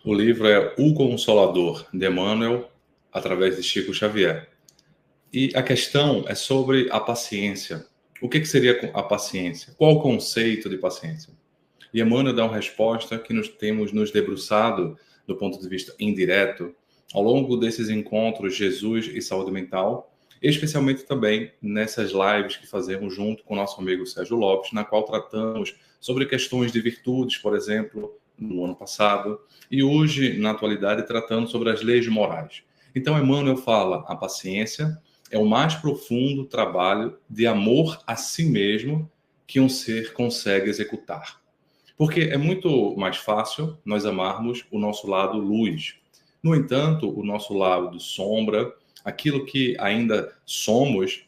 O livro é O Consolador, de Emmanuel, através de Chico Xavier. E a questão é sobre a paciência. O que seria a paciência? Qual o conceito de paciência? E Emmanuel dá uma resposta que nós temos nos debruçado, do ponto de vista indireto, ao longo desses encontros Jesus e Saúde Mental, especialmente também nessas lives que fazemos junto com o nosso amigo Sérgio Lopes, na qual tratamos sobre questões de virtudes, por exemplo, no ano passado, e hoje, na atualidade, tratando sobre as leis morais. Então, Emmanuel fala: a paciência é o mais profundo trabalho de amor a si mesmo que um ser consegue executar. Porque é muito mais fácil nós amarmos o nosso lado luz. No entanto, o nosso lado sombra, aquilo que ainda somos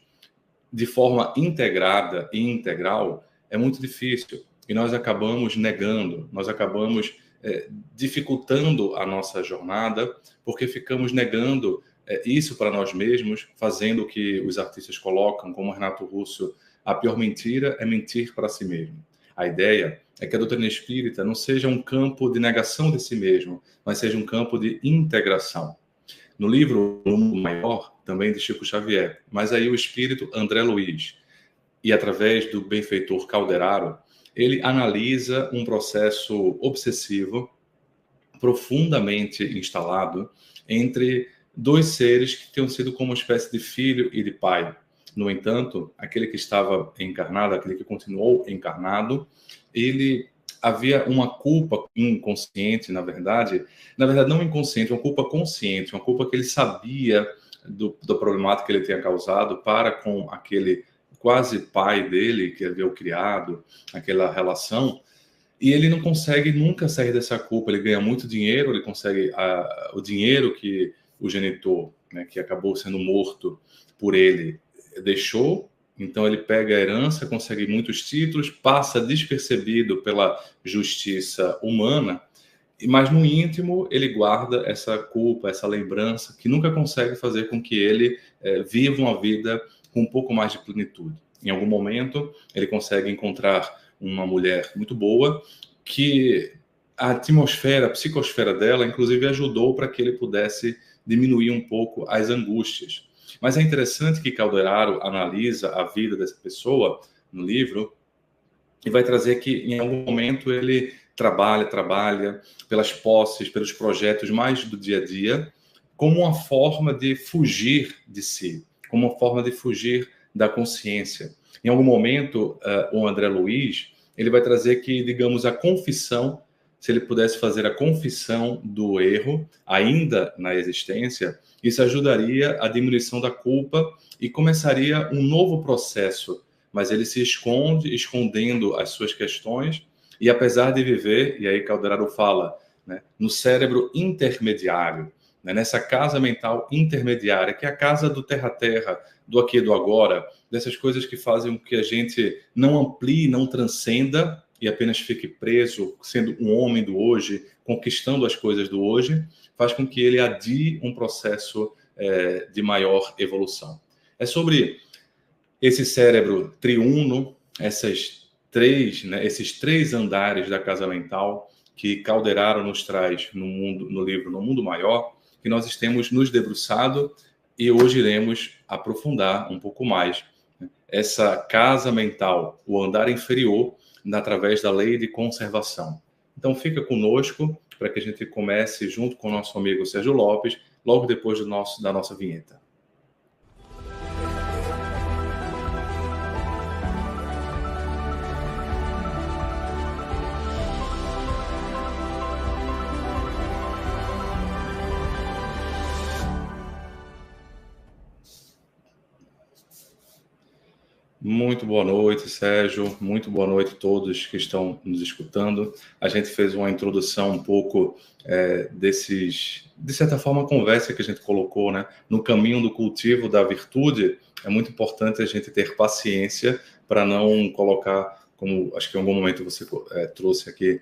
de forma integrada e integral, é muito difícil. E nós acabamos negando, nós acabamos dificultando a nossa jornada, porque ficamos negando isso para nós mesmos, fazendo o que os artistas colocam, como Renato Russo: a pior mentira é mentir para si mesmo. A ideia é que a doutrina espírita não seja um campo de negação de si mesmo, mas seja um campo de integração. No livro O Mundo Maior, também de Chico Xavier, mas aí o espírito André Luiz, e através do benfeitor Calderaro, ele analisa um processo obsessivo, profundamente instalado, entre dois seres que tinham sido como uma espécie de filho e de pai. No entanto, aquele que estava encarnado, aquele que continuou encarnado, ele havia uma culpa inconsciente, na verdade não inconsciente, uma culpa consciente, uma culpa que ele sabia do problemático que ele tinha causado para com aquele quase pai dele, que havia o criado, aquela relação, e ele não consegue nunca sair dessa culpa. Ele ganha muito dinheiro, ele consegue o dinheiro que o genitor, né, que acabou sendo morto por ele, deixou. Então ele pega a herança, consegue muitos títulos, passa despercebido pela justiça humana, mas no íntimo ele guarda essa culpa, essa lembrança, que nunca consegue fazer com que ele viva uma vida com um pouco mais de plenitude. Em algum momento ele consegue encontrar uma mulher muito boa, que a atmosfera, a psicosfera dela, inclusive, ajudou para que ele pudesse diminuir um pouco as angústias. Mas é interessante que Calderaro analisa a vida dessa pessoa no livro e vai trazer que, em algum momento, ele trabalha pelas posses, pelos projetos mais do dia a dia, como uma forma de fugir de si, como uma forma de fugir da consciência. Em algum momento, o André Luiz, ele vai trazer que, digamos, a confissão, se ele pudesse fazer a confissão do erro, ainda na existência, isso ajudaria a diminuição da culpa e começaria um novo processo. Mas ele se esconde, escondendo as suas questões, e apesar de viver, e aí Calderaro fala, né, no cérebro intermediário, né, nessa casa mental intermediária, que é a casa do terra-terra, do aqui e do agora, dessas coisas que fazem com que a gente não amplie, não transcenda e apenas fique preso, sendo um homem do hoje, conquistando as coisas do hoje, faz com que ele adie um processo de maior evolução. É sobre esse cérebro triuno, esses três andares da casa mental que Calderaro nos traz no livro No Mundo Maior, que nós temos nos debruçado, e hoje iremos aprofundar um pouco mais essa casa mental, o andar inferior, através da lei de conservação. Então fica conosco para que a gente comece junto com o nosso amigo Sérgio Lopes, logo depois da nossa vinheta. Muito boa noite, Sérgio. Muito boa noite a todos que estão nos escutando. A gente fez uma introdução um pouco de certa forma, a conversa que a gente colocou, né? No caminho do cultivo da virtude, é muito importante a gente ter paciência para não colocar, como acho que em algum momento você trouxe aqui,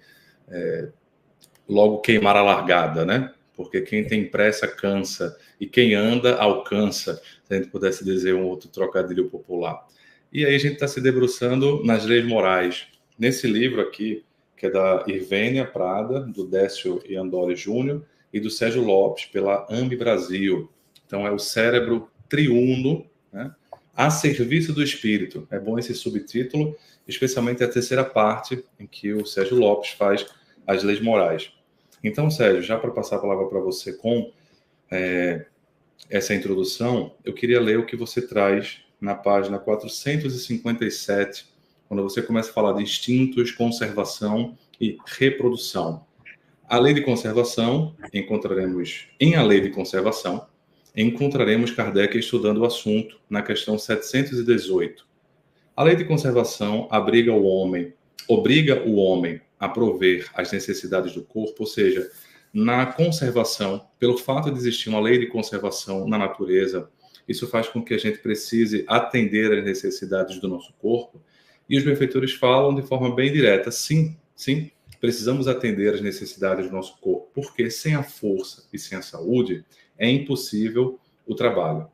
logo queimar a largada, né? Porque quem tem pressa cansa e quem anda alcança, se a gente pudesse dizer um outro trocadilho popular. E aí a gente está se debruçando nas leis morais. Nesse livro aqui, que é da Irvênia Prada, do Décio Iandoli Júnior e do Sérgio Lopes, pela Ambi Brasil. Então, é o cérebro triuno, né, a serviço do espírito. É bom esse subtítulo, especialmente a terceira parte, em que o Sérgio Lopes faz as leis morais. Então, Sérgio, já para passar a palavra para você com essa introdução, eu queria ler o que você traz na página 457, quando você começa a falar de instintos, conservação e reprodução. A lei de conservação, encontraremos Kardec estudando o assunto na questão 718. A lei de conservação obriga o homem a prover as necessidades do corpo, ou seja, na conservação, pelo fato de existir uma lei de conservação na natureza, isso faz com que a gente precise atender às necessidades do nosso corpo. E os benfeitores falam de forma bem direta, sim, precisamos atender às necessidades do nosso corpo, porque sem a força e sem a saúde é impossível o trabalho.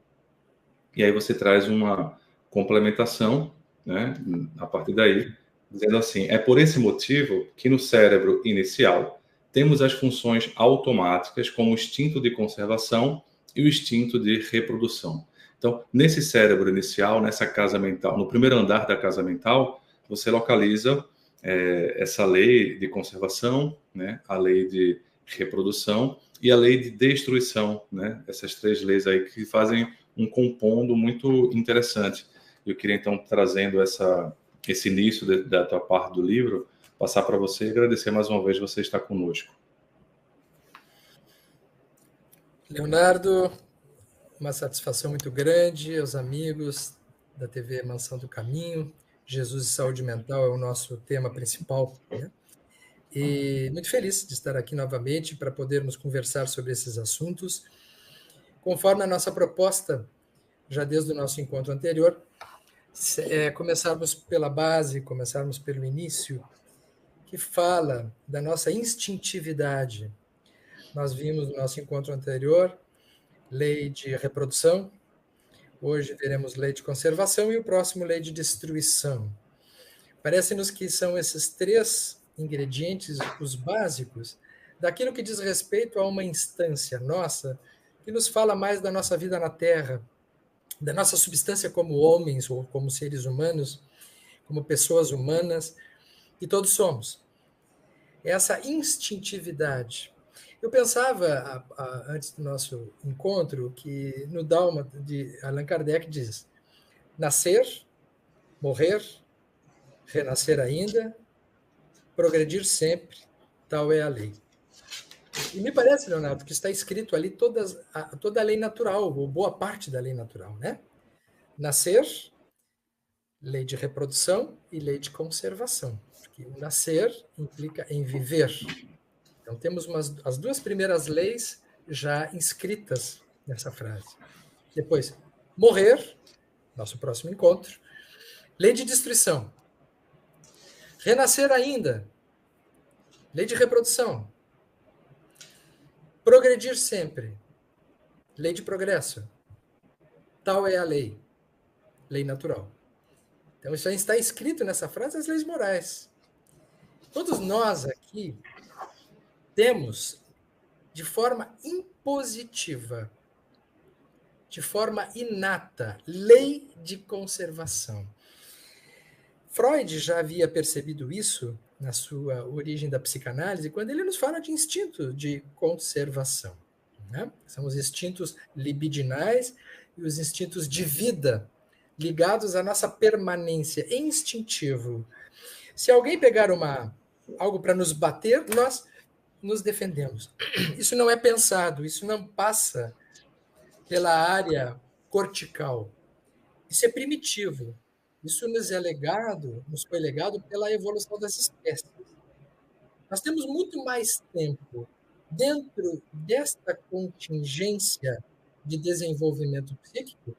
E aí você traz uma complementação, né, a partir daí, dizendo assim, é por esse motivo que no cérebro inicial temos as funções automáticas como o instinto de conservação e o instinto de reprodução. Então, nesse cérebro inicial, nessa casa mental, no primeiro andar da casa mental, você localiza essa lei de conservação, né, a lei de reprodução e a lei de destruição, né, essas três leis aí que fazem um compondo muito interessante. Eu queria, então, trazendo esse início da tua parte do livro, passar para você e agradecer mais uma vez você estar conosco. Leonardo, uma satisfação muito grande aos amigos da TV Mansão do Caminho. Jesus e Saúde Mental é o nosso tema principal, né? E muito feliz de estar aqui novamente para podermos conversar sobre esses assuntos. Conforme a nossa proposta, já desde o nosso encontro anterior, começarmos pela base, começarmos pelo início, que fala da nossa instintividade. Nós vimos no nosso encontro anterior lei de reprodução, hoje veremos lei de conservação e o próximo lei de destruição. Parece-nos que são esses três ingredientes, os básicos, daquilo que diz respeito a uma instância nossa, que nos fala mais da nossa vida na Terra, da nossa substância como homens ou como seres humanos, como pessoas humanas, que todos somos. Essa instintividade. Eu pensava, antes do nosso encontro, que no Dálmata de Allan Kardec diz: nascer, morrer, renascer ainda, progredir sempre, tal é a lei. E me parece, Leonardo, que está escrito ali toda a lei natural, ou boa parte da lei natural, né? Nascer, lei de reprodução e lei de conservação. Porque o nascer implica em viver. Então, temos as duas primeiras leis já inscritas nessa frase. Depois, morrer, nosso próximo encontro. Lei de destruição. Renascer ainda, lei de reprodução. Progredir sempre, lei de progresso. Tal é a lei, lei natural. Então, isso aí está escrito nessa frase, as leis morais. Todos nós aqui temos, de forma impositiva, de forma inata, lei de conservação. Freud já havia percebido isso na sua origem da psicanálise, quando ele nos fala de instinto de conservação, né? São os instintos libidinais e os instintos de vida, ligados à nossa permanência, é instintivo. Se alguém pegar algo para nos bater, nós nos defendemos. Isso não é pensado, isso não passa pela área cortical. Isso é primitivo. Isso nos foi legado pela evolução das espécies. Nós temos muito mais tempo dentro desta contingência de desenvolvimento psíquico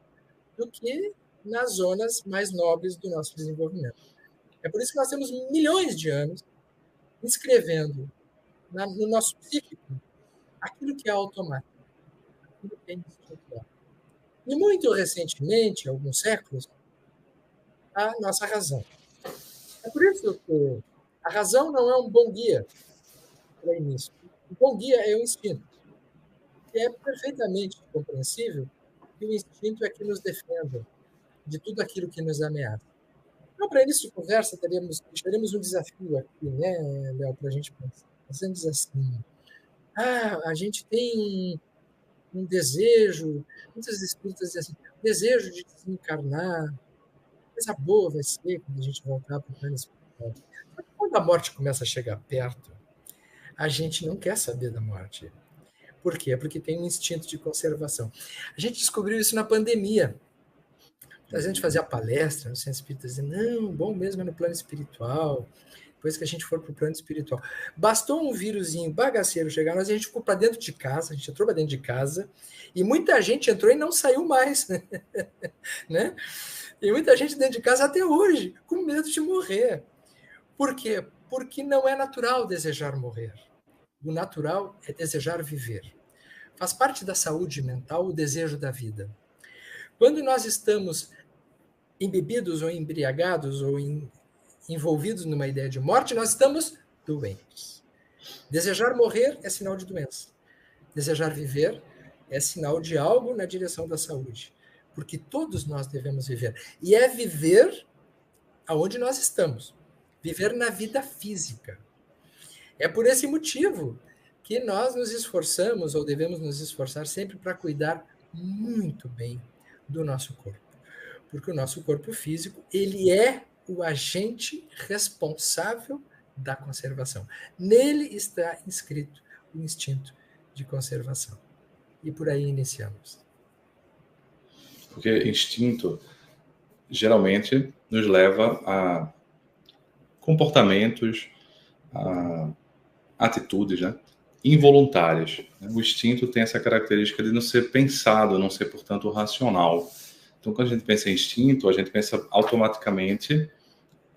do que nas zonas mais nobres do nosso desenvolvimento. É por isso que nós temos milhões de anos inscrevendo no nosso psíquico aquilo que é automático, aquilo que é instintual. E muito recentemente, alguns séculos, a nossa razão. É por isso que A razão não é um bom guia para início. O bom guia é o instinto. E é perfeitamente compreensível que o instinto é que nos defenda de tudo aquilo que nos ameaça. Então, para início de conversa, teremos um desafio aqui, né, Léo, para a gente pensar. Nós vamos dizer assim, a gente tem um desejo, muitos espíritas dizem assim, desejo de desencarnar, coisa boa vai ser quando a gente voltar para o plano espiritual. Quando a morte começa a chegar perto, a gente não quer saber da morte. Por quê? Porque tem um instinto de conservação. A gente descobriu isso na pandemia. A gente fazia palestra no centro espírita, dizendo, não, bom mesmo é no plano espiritual, depois que a gente for para o plano espiritual. Bastou um vírusinho bagaceiro chegar, nós a gente ficou para dentro de casa, a gente entrou para dentro de casa, e muita gente entrou e não saiu mais. Né? E muita gente dentro de casa até hoje, com medo de morrer. Por quê? Porque não é natural desejar morrer. O natural é desejar viver. Faz parte da saúde mental o desejo da vida. Quando nós estamos embebidos ou embriagados ou envolvidos numa ideia de morte, nós estamos doentes. Desejar morrer é sinal de doença. Desejar viver é sinal de algo na direção da saúde. Porque todos nós devemos viver. E é viver aonde nós estamos. Viver na vida física. É por esse motivo que nós nos esforçamos, ou devemos nos esforçar sempre para cuidar muito bem do nosso corpo. Porque o nosso corpo físico, ele é o agente responsável da conservação. Nele está inscrito o instinto de conservação. E por aí iniciamos. Porque instinto geralmente nos leva a comportamentos, a atitudes, né, involuntárias. O instinto tem essa característica de não ser pensado, não ser, portanto, racional. Então, quando a gente pensa em instinto, a gente pensa automaticamente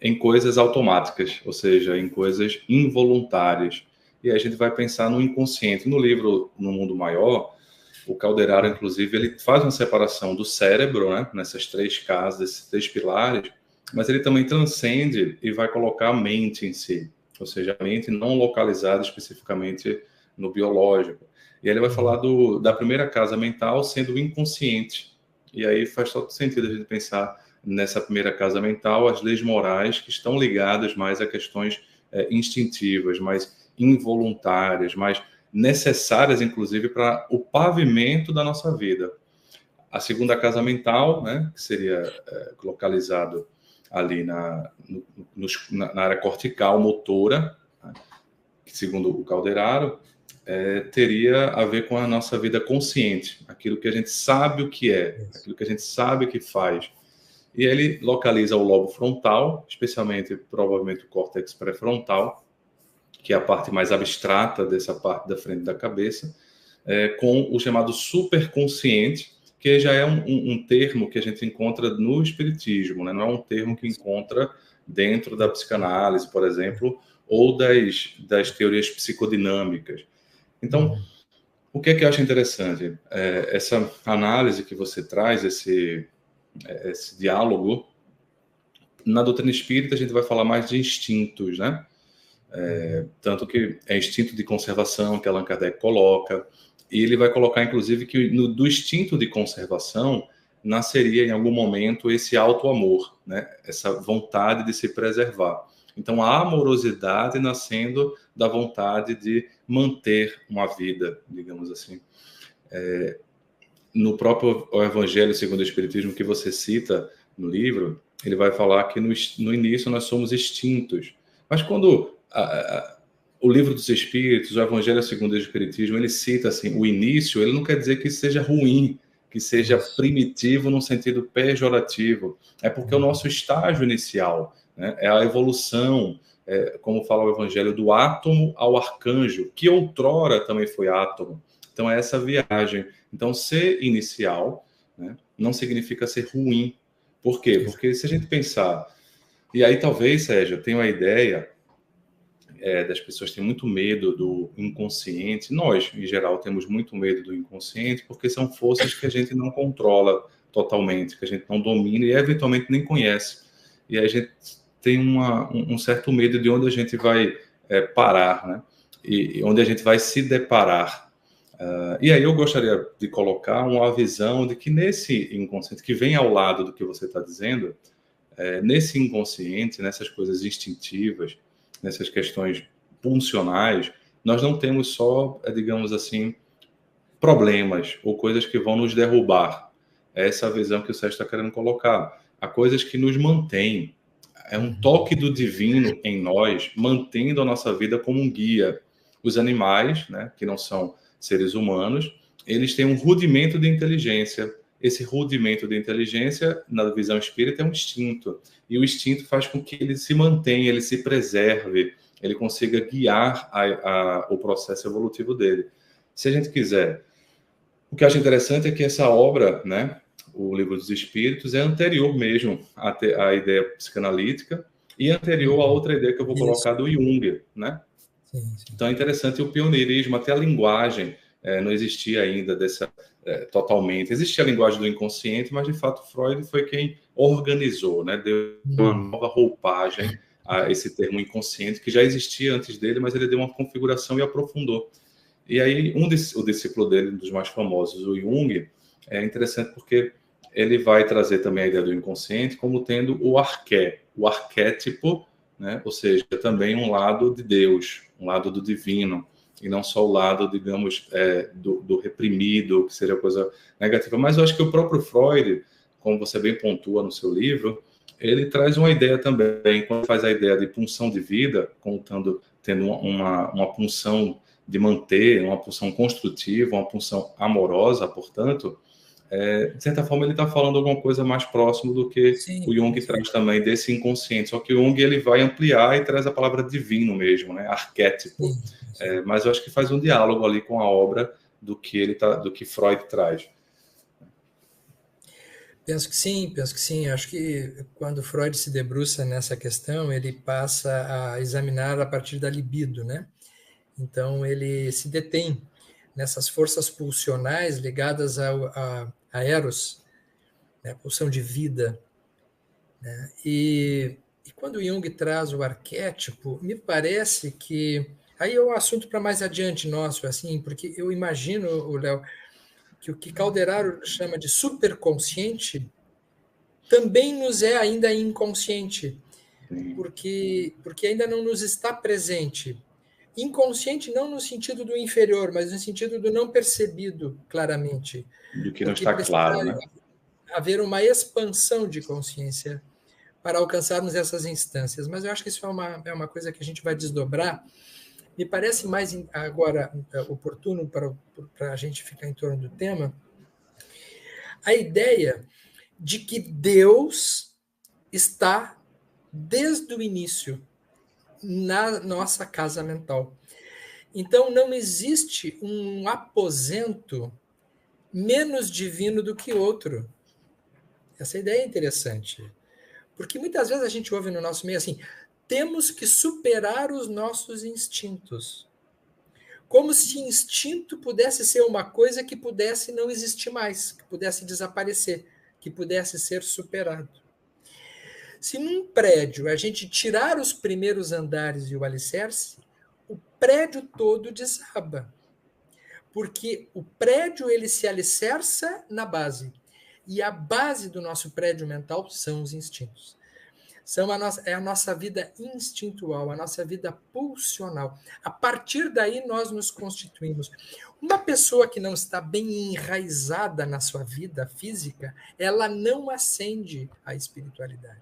em coisas automáticas, ou seja, em coisas involuntárias. E aí a gente vai pensar no inconsciente. No livro No Mundo Maior, o Calderaro, inclusive, ele faz uma separação do cérebro, né, nessas três casas, esses três pilares, mas ele também transcende e vai colocar a mente em si, ou seja, a mente não localizada especificamente no biológico. E aí ele vai falar da primeira casa mental sendo o inconsciente. E aí faz todo sentido a gente pensar nessa primeira casa mental as leis morais que estão ligadas mais a questões instintivas, mais involuntárias, mais necessárias, inclusive, para o pavimento da nossa vida. A segunda casa mental, né, que seria localizado ali na área cortical motora, né, que segundo o Calderaro, teria a ver com a nossa vida consciente, aquilo que a gente sabe o que é, aquilo que a gente sabe que faz. E ele localiza o lobo frontal, especialmente, provavelmente, o córtex pré-frontal, que é a parte mais abstrata dessa parte da frente da cabeça, com o chamado superconsciente, que já é um termo que a gente encontra no espiritismo, né? Não é um termo que encontra dentro da psicanálise, por exemplo, ou das teorias psicodinâmicas. Então, o que é que eu acho interessante? Essa análise que você traz, esse diálogo, na doutrina espírita a gente vai falar mais de instintos, né? Tanto que é instinto de conservação que Allan Kardec coloca, e ele vai colocar, inclusive, que do instinto de conservação nasceria em algum momento esse auto-amor, né? Essa vontade de se preservar. Então, a amorosidade nascendo da vontade de manter uma vida, digamos assim. No próprio Evangelho segundo o Espiritismo, que você cita no livro, ele vai falar que no início nós somos extintos. Mas quando o livro dos Espíritos, o Evangelho segundo o Espiritismo, ele cita assim, o início, ele não quer dizer que seja ruim, que seja primitivo no sentido pejorativo. É porque o nosso estágio inicial, né, é a evolução, como fala o Evangelho, do átomo ao arcanjo, que outrora também foi átomo. Então é essa viagem. Então ser inicial, né, não significa ser ruim. Por quê? Porque se a gente pensar... E aí talvez, Sérgio, tenha uma ideia... das pessoas têm muito medo do inconsciente. Nós, em geral, temos muito medo do inconsciente porque são forças que a gente não controla totalmente, que a gente não domina e eventualmente nem conhece. E a gente tem um certo medo de onde a gente vai parar, né? E onde a gente vai se deparar. E aí eu gostaria de colocar uma visão de que nesse inconsciente, que vem ao lado do que você está dizendo, nesse inconsciente, nessas coisas instintivas, nessas questões pulsionais, nós não temos só, digamos assim, problemas ou coisas que vão nos derrubar. É essa visão que o Sérgio está querendo colocar. Há coisas que nos mantêm. É um toque do divino em nós, mantendo a nossa vida como um guia. Os animais, né, que não são seres humanos, eles têm um rudimento de inteligência. Esse rudimento de inteligência, na visão espírita, é um instinto. E o instinto faz com que ele se mantenha, ele se preserve, ele consiga guiar o processo evolutivo dele. Se a gente quiser, o que eu acho interessante é que essa obra, né, o Livro dos Espíritos, é anterior mesmo à ideia psicanalítica e anterior a outra ideia que eu vou colocar do Jung, né? Sim. Então é interessante o pioneirismo, até a linguagem não existia ainda totalmente. Existia a linguagem do inconsciente, mas de fato Freud foi quem organizou, né? Deu uma nova roupagem a esse termo inconsciente que já existia antes dele, mas ele deu uma configuração e aprofundou. E aí o discípulo dele, um dos mais famosos, o Jung, é interessante porque ele vai trazer também a ideia do inconsciente como tendo o arquétipo, né? Ou seja, também um lado de Deus, um lado do divino, e não só o lado, digamos, do reprimido, que seria coisa negativa. Mas eu acho que o próprio Freud, como você bem pontua no seu livro, ele traz uma ideia também, quando faz a ideia de punção de vida, tendo uma punção de manter, uma punção construtiva, uma punção amorosa, portanto, de certa forma ele está falando alguma coisa mais próximo do que o Jung traz também desse inconsciente. Só que o Jung ele vai ampliar e traz a palavra divino mesmo, né? Arquétipo. Mas eu acho que faz um diálogo ali com a obra do que Freud traz. Penso que sim. Acho que quando Freud se debruça nessa questão, ele passa a examinar a partir da libido, né? Então ele se detém nessas forças pulsionais ligadas a Eros, né? A pulsão de vida, né? E quando Jung traz o arquétipo, me parece que aí é um assunto para mais adiante nosso, assim, porque eu imagino, Léo, que o que Calderaro chama de superconsciente também nos é ainda inconsciente, porque ainda não nos está presente. Inconsciente não no sentido do inferior, mas no sentido do não percebido claramente. Do que não Porque está claro, precisa né? haver uma expansão de consciência para alcançarmos essas instâncias. Mas eu acho que isso é uma coisa que a gente vai desdobrar. Me parece mais agora oportuno para a gente ficar em torno do tema a ideia de que Deus está desde o início na nossa casa mental. Então, não existe um aposento menos divino do que outro. Essa ideia é interessante. Porque muitas vezes a gente ouve no nosso meio assim: temos que superar os nossos instintos. Como se instinto pudesse ser uma coisa que pudesse não existir mais, que pudesse desaparecer, que pudesse ser superado. Se num prédio a gente tirar os primeiros andares e o alicerce, o prédio todo desaba. Porque o prédio ele se alicerça na base. E a base do nosso prédio mental são os instintos. É a nossa vida instintual, a nossa vida pulsional. A partir daí nós nos constituímos. Uma pessoa que não está bem enraizada na sua vida física, ela não ascende à espiritualidade.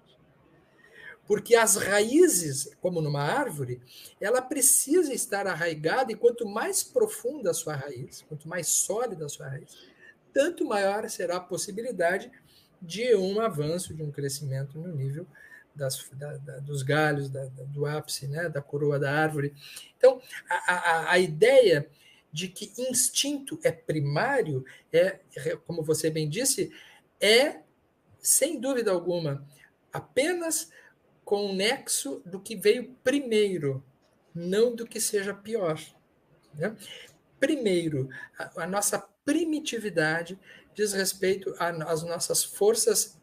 Porque as raízes, como numa árvore, ela precisa estar arraigada, e quanto mais profunda a sua raiz, quanto mais sólida a sua raiz, tanto maior será a possibilidade de um avanço, de um crescimento no nível dos galhos, do ápice, né, da coroa da árvore. Então, a ideia de que instinto é primário, como você bem disse, sem dúvida alguma, apenas com o nexo do que veio primeiro, não do que seja pior. Né? Primeiro, a nossa primitividade diz respeito às nossas forças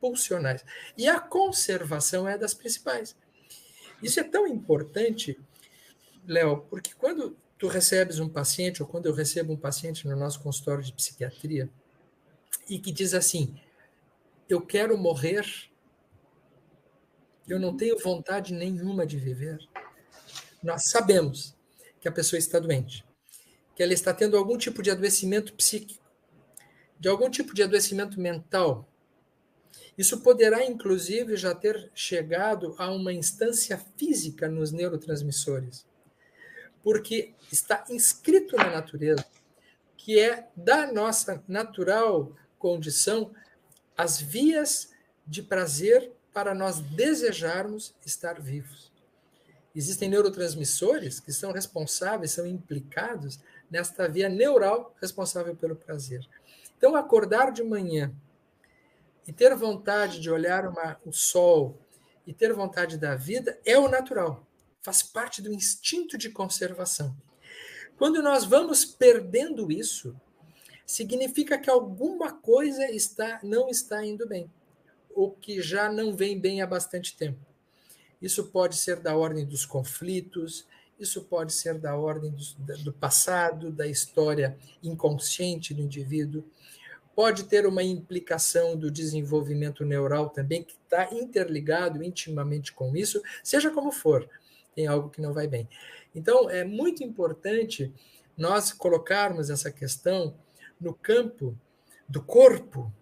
pulsionais. E a conservação é das principais. Isso é tão importante, Léo, porque quando tu recebes um paciente, ou quando eu recebo um paciente no nosso consultório de psiquiatria, e que diz assim, eu quero morrer, eu não tenho vontade nenhuma de viver, nós sabemos que a pessoa está doente, que ela está tendo algum tipo de adoecimento psíquico, de algum tipo de adoecimento mental. Isso poderá, inclusive, já ter chegado a uma instância física nos neurotransmissores, porque está inscrito na natureza que é da nossa natural condição as vias de prazer para nós desejarmos estar vivos. Existem neurotransmissores que são responsáveis, são implicados nesta via neural responsável pelo prazer. Então, acordar de manhã e ter vontade de olhar o sol e ter vontade da vida é o natural, faz parte do instinto de conservação. Quando nós vamos perdendo isso, significa que alguma coisa não está indo bem, ou que já não vem bem há bastante tempo. Isso pode ser da ordem dos conflitos, isso pode ser da ordem do passado, da história inconsciente do indivíduo, pode ter uma implicação do desenvolvimento neural também, que está interligado intimamente com isso, seja como for, tem algo que não vai bem. Então, é muito importante nós colocarmos essa questão no campo do corpo,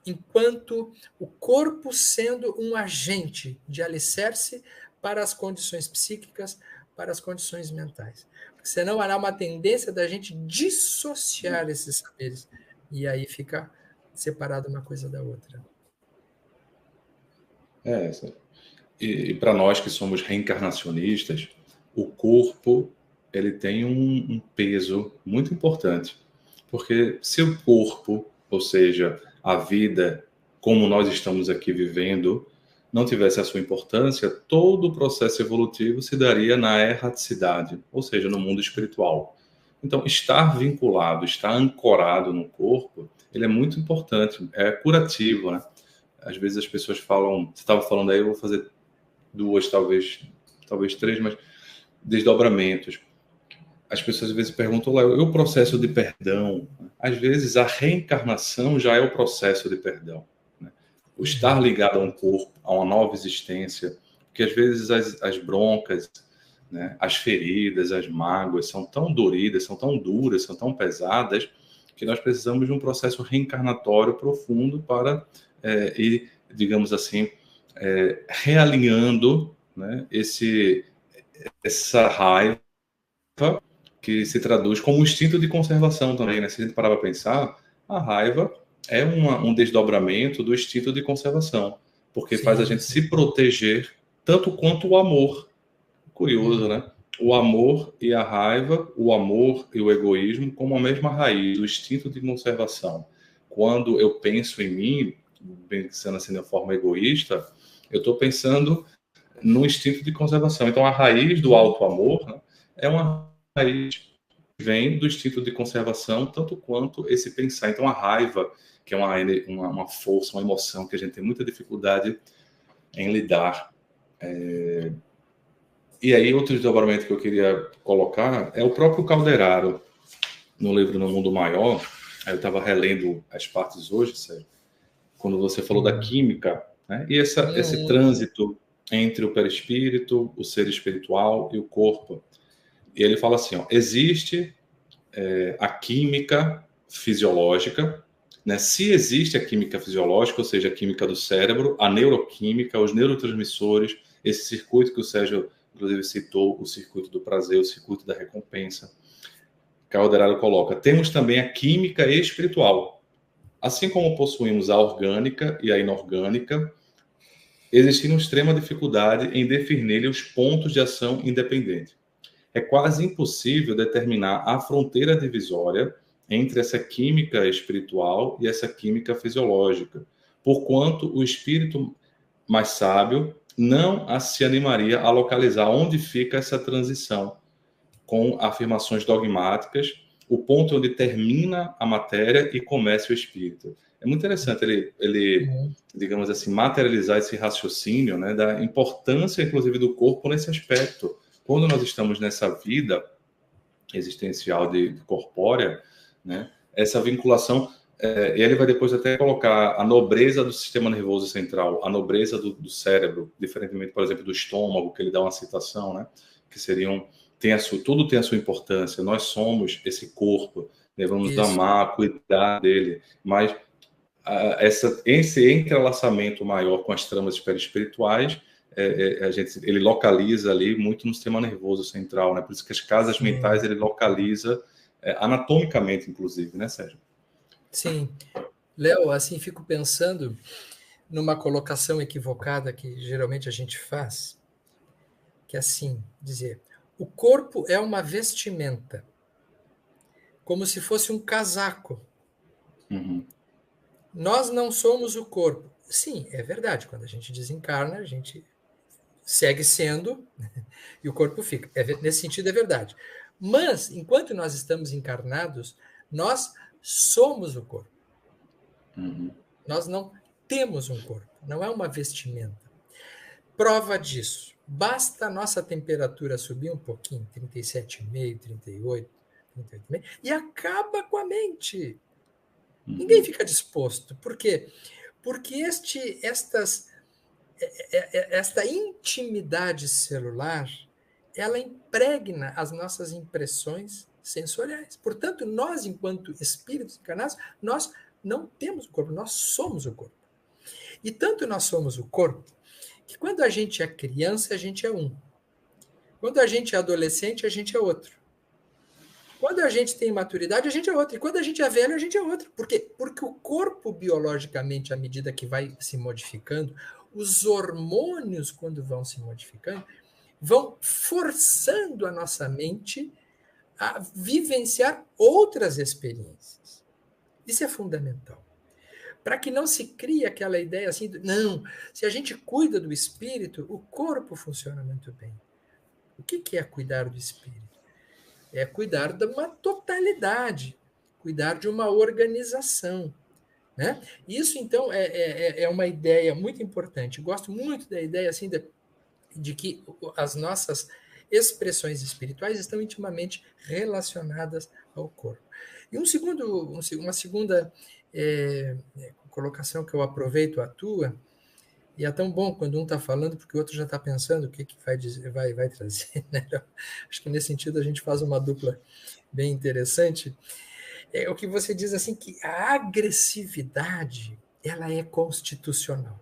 enquanto o corpo sendo um agente de alicerce para as condições psíquicas, para as condições mentais. Porque senão há uma tendência da gente dissociar esses saberes, e aí fica separado uma coisa da outra. E para nós que somos reencarnacionistas, o corpo ele tem um peso muito importante. Porque se o corpo, ou seja, a vida como nós estamos aqui vivendo, não tivesse a sua importância, todo o processo evolutivo se daria na erraticidade, ou seja, no mundo espiritual. Então, estar vinculado, estar ancorado no corpo, ele é muito importante, é curativo, né? Às vezes as pessoas falam, você estava falando aí, eu vou fazer duas, talvez três, mas desdobramentos. As pessoas às vezes perguntam, e o processo de perdão? Às vezes a reencarnação já é o processo de perdão, né? O estar ligado a um corpo, a uma nova existência, porque às vezes as broncas, né, as feridas, as mágoas são tão doridas, são tão duras, são tão pesadas, que nós precisamos de um processo reencarnatório profundo para ir, digamos assim, realinhando, né, essa raiva que se traduz como um instinto de conservação também, né? Se a gente parar para pensar, a raiva é um desdobramento do instinto de conservação, porque faz a gente se proteger tanto quanto o amor. Curioso, né? O amor e a raiva, o amor e o egoísmo como a mesma raiz, o instinto de conservação. Quando eu penso em mim, pensando assim de forma egoísta, eu estou pensando no instinto de conservação. Então, a raiz do auto-amor, né, é uma raiz que vem do instinto de conservação, tanto quanto esse pensar. Então, a raiva, que é uma força, uma emoção que a gente tem muita dificuldade em lidar. E aí, outro desdobramento que eu queria colocar é o próprio Calderaro, no livro No Mundo Maior. Eu estava relendo as partes hoje, Sérgio, quando você falou da química, né? E esse trânsito entre o perispírito, o ser espiritual e o corpo. E ele fala assim, ó, existe a química fisiológica, né? Se existe a química fisiológica, ou seja, a química do cérebro, a neuroquímica, os neurotransmissores, esse circuito que o Sérgio, inclusive, citou, o circuito do prazer, o circuito da recompensa. Calderaro coloca, temos também a química espiritual. Assim como possuímos a orgânica e a inorgânica, existe uma extrema dificuldade em definir os pontos de ação independente. É quase impossível determinar a fronteira divisória entre essa química espiritual e essa química fisiológica, porquanto o espírito mais sábio não se animaria a localizar onde fica essa transição com afirmações dogmáticas o ponto onde termina a matéria e começa o espírito. É muito interessante ele digamos assim, materializar esse raciocínio, né, da importância, inclusive, do corpo nesse aspecto. Quando nós estamos nessa vida existencial de corpórea, né, essa vinculação, e ele vai depois até colocar a nobreza do sistema nervoso central, a nobreza do cérebro, diferentemente, por exemplo, do estômago, que ele dá uma citação, né, que seriam, tudo tem a sua importância, nós somos esse corpo, devemos Isso. amar, cuidar dele, mas esse entrelaçamento maior com as tramas espirituais, ele localiza ali muito no sistema nervoso central, né? Por isso que as casas mentais ele localiza anatomicamente, inclusive, né, Sérgio? Sim. Léo, assim, fico pensando numa colocação equivocada que geralmente a gente faz, que é assim, dizer, o corpo é uma vestimenta, como se fosse um casaco. Uhum. Nós não somos o corpo. Sim, é verdade. Quando a gente desencarna, a gente segue sendo e o corpo fica. Nesse sentido, é verdade. Mas, enquanto nós estamos encarnados, nós somos o corpo. Uhum. Nós não temos um corpo. Não é uma vestimenta. Prova disso. Basta a nossa temperatura subir um pouquinho, 37,5, 38, 38,5, e acaba com a mente. Ninguém fica disposto. Por quê? Porque esta intimidade celular, ela impregna as nossas impressões sensoriais. Portanto, nós, enquanto espíritos encarnados, nós não temos o corpo, nós somos o corpo. E tanto nós somos o corpo, que quando a gente é criança, a gente é um. Quando a gente é adolescente, a gente é outro. Quando a gente tem maturidade, a gente é outro. E quando a gente é velho, a gente é outro. Por quê? Porque o corpo, biologicamente, à medida que vai se modificando, os hormônios, quando vão se modificando, vão forçando a nossa mente a vivenciar outras experiências. Isso é fundamental. Para que não se crie aquela ideia assim, não, se a gente cuida do espírito, o corpo funciona muito bem. O que é cuidar do espírito? É cuidar de uma totalidade, cuidar de uma organização. Né? Isso, então, é uma ideia muito importante. Gosto muito da ideia assim, de que as nossas expressões espirituais estão intimamente relacionadas ao corpo. E uma segunda colocação que eu aproveito a tua, e é tão bom quando um está falando, porque o outro já está pensando o que vai dizer, vai trazer. Né? Acho que nesse sentido a gente faz uma dupla bem interessante. É o que você diz assim, que a agressividade ela é constitucional.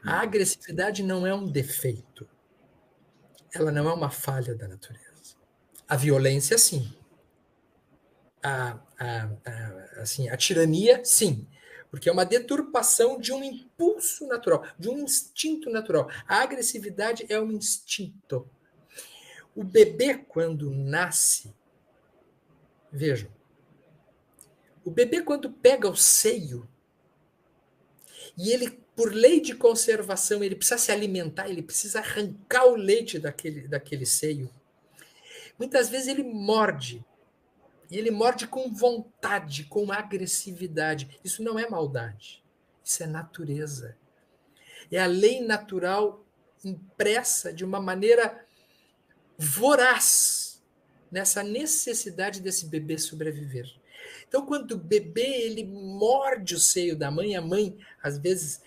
A agressividade não é um defeito. Ela não é uma falha da natureza. A violência, sim. A tirania, sim. Porque é uma deturpação de um impulso natural, de um instinto natural. A agressividade é um instinto. O bebê, quando nasce, vejam, o bebê, quando pega o seio, e ele, por lei de conservação, ele precisa se alimentar, ele precisa arrancar o leite daquele seio. Muitas vezes ele morde. E ele morde com vontade, com agressividade. Isso não é maldade. Isso é natureza. É a lei natural impressa de uma maneira voraz nessa necessidade desse bebê sobreviver. Então, quando o bebê ele morde o seio da mãe, a mãe às vezes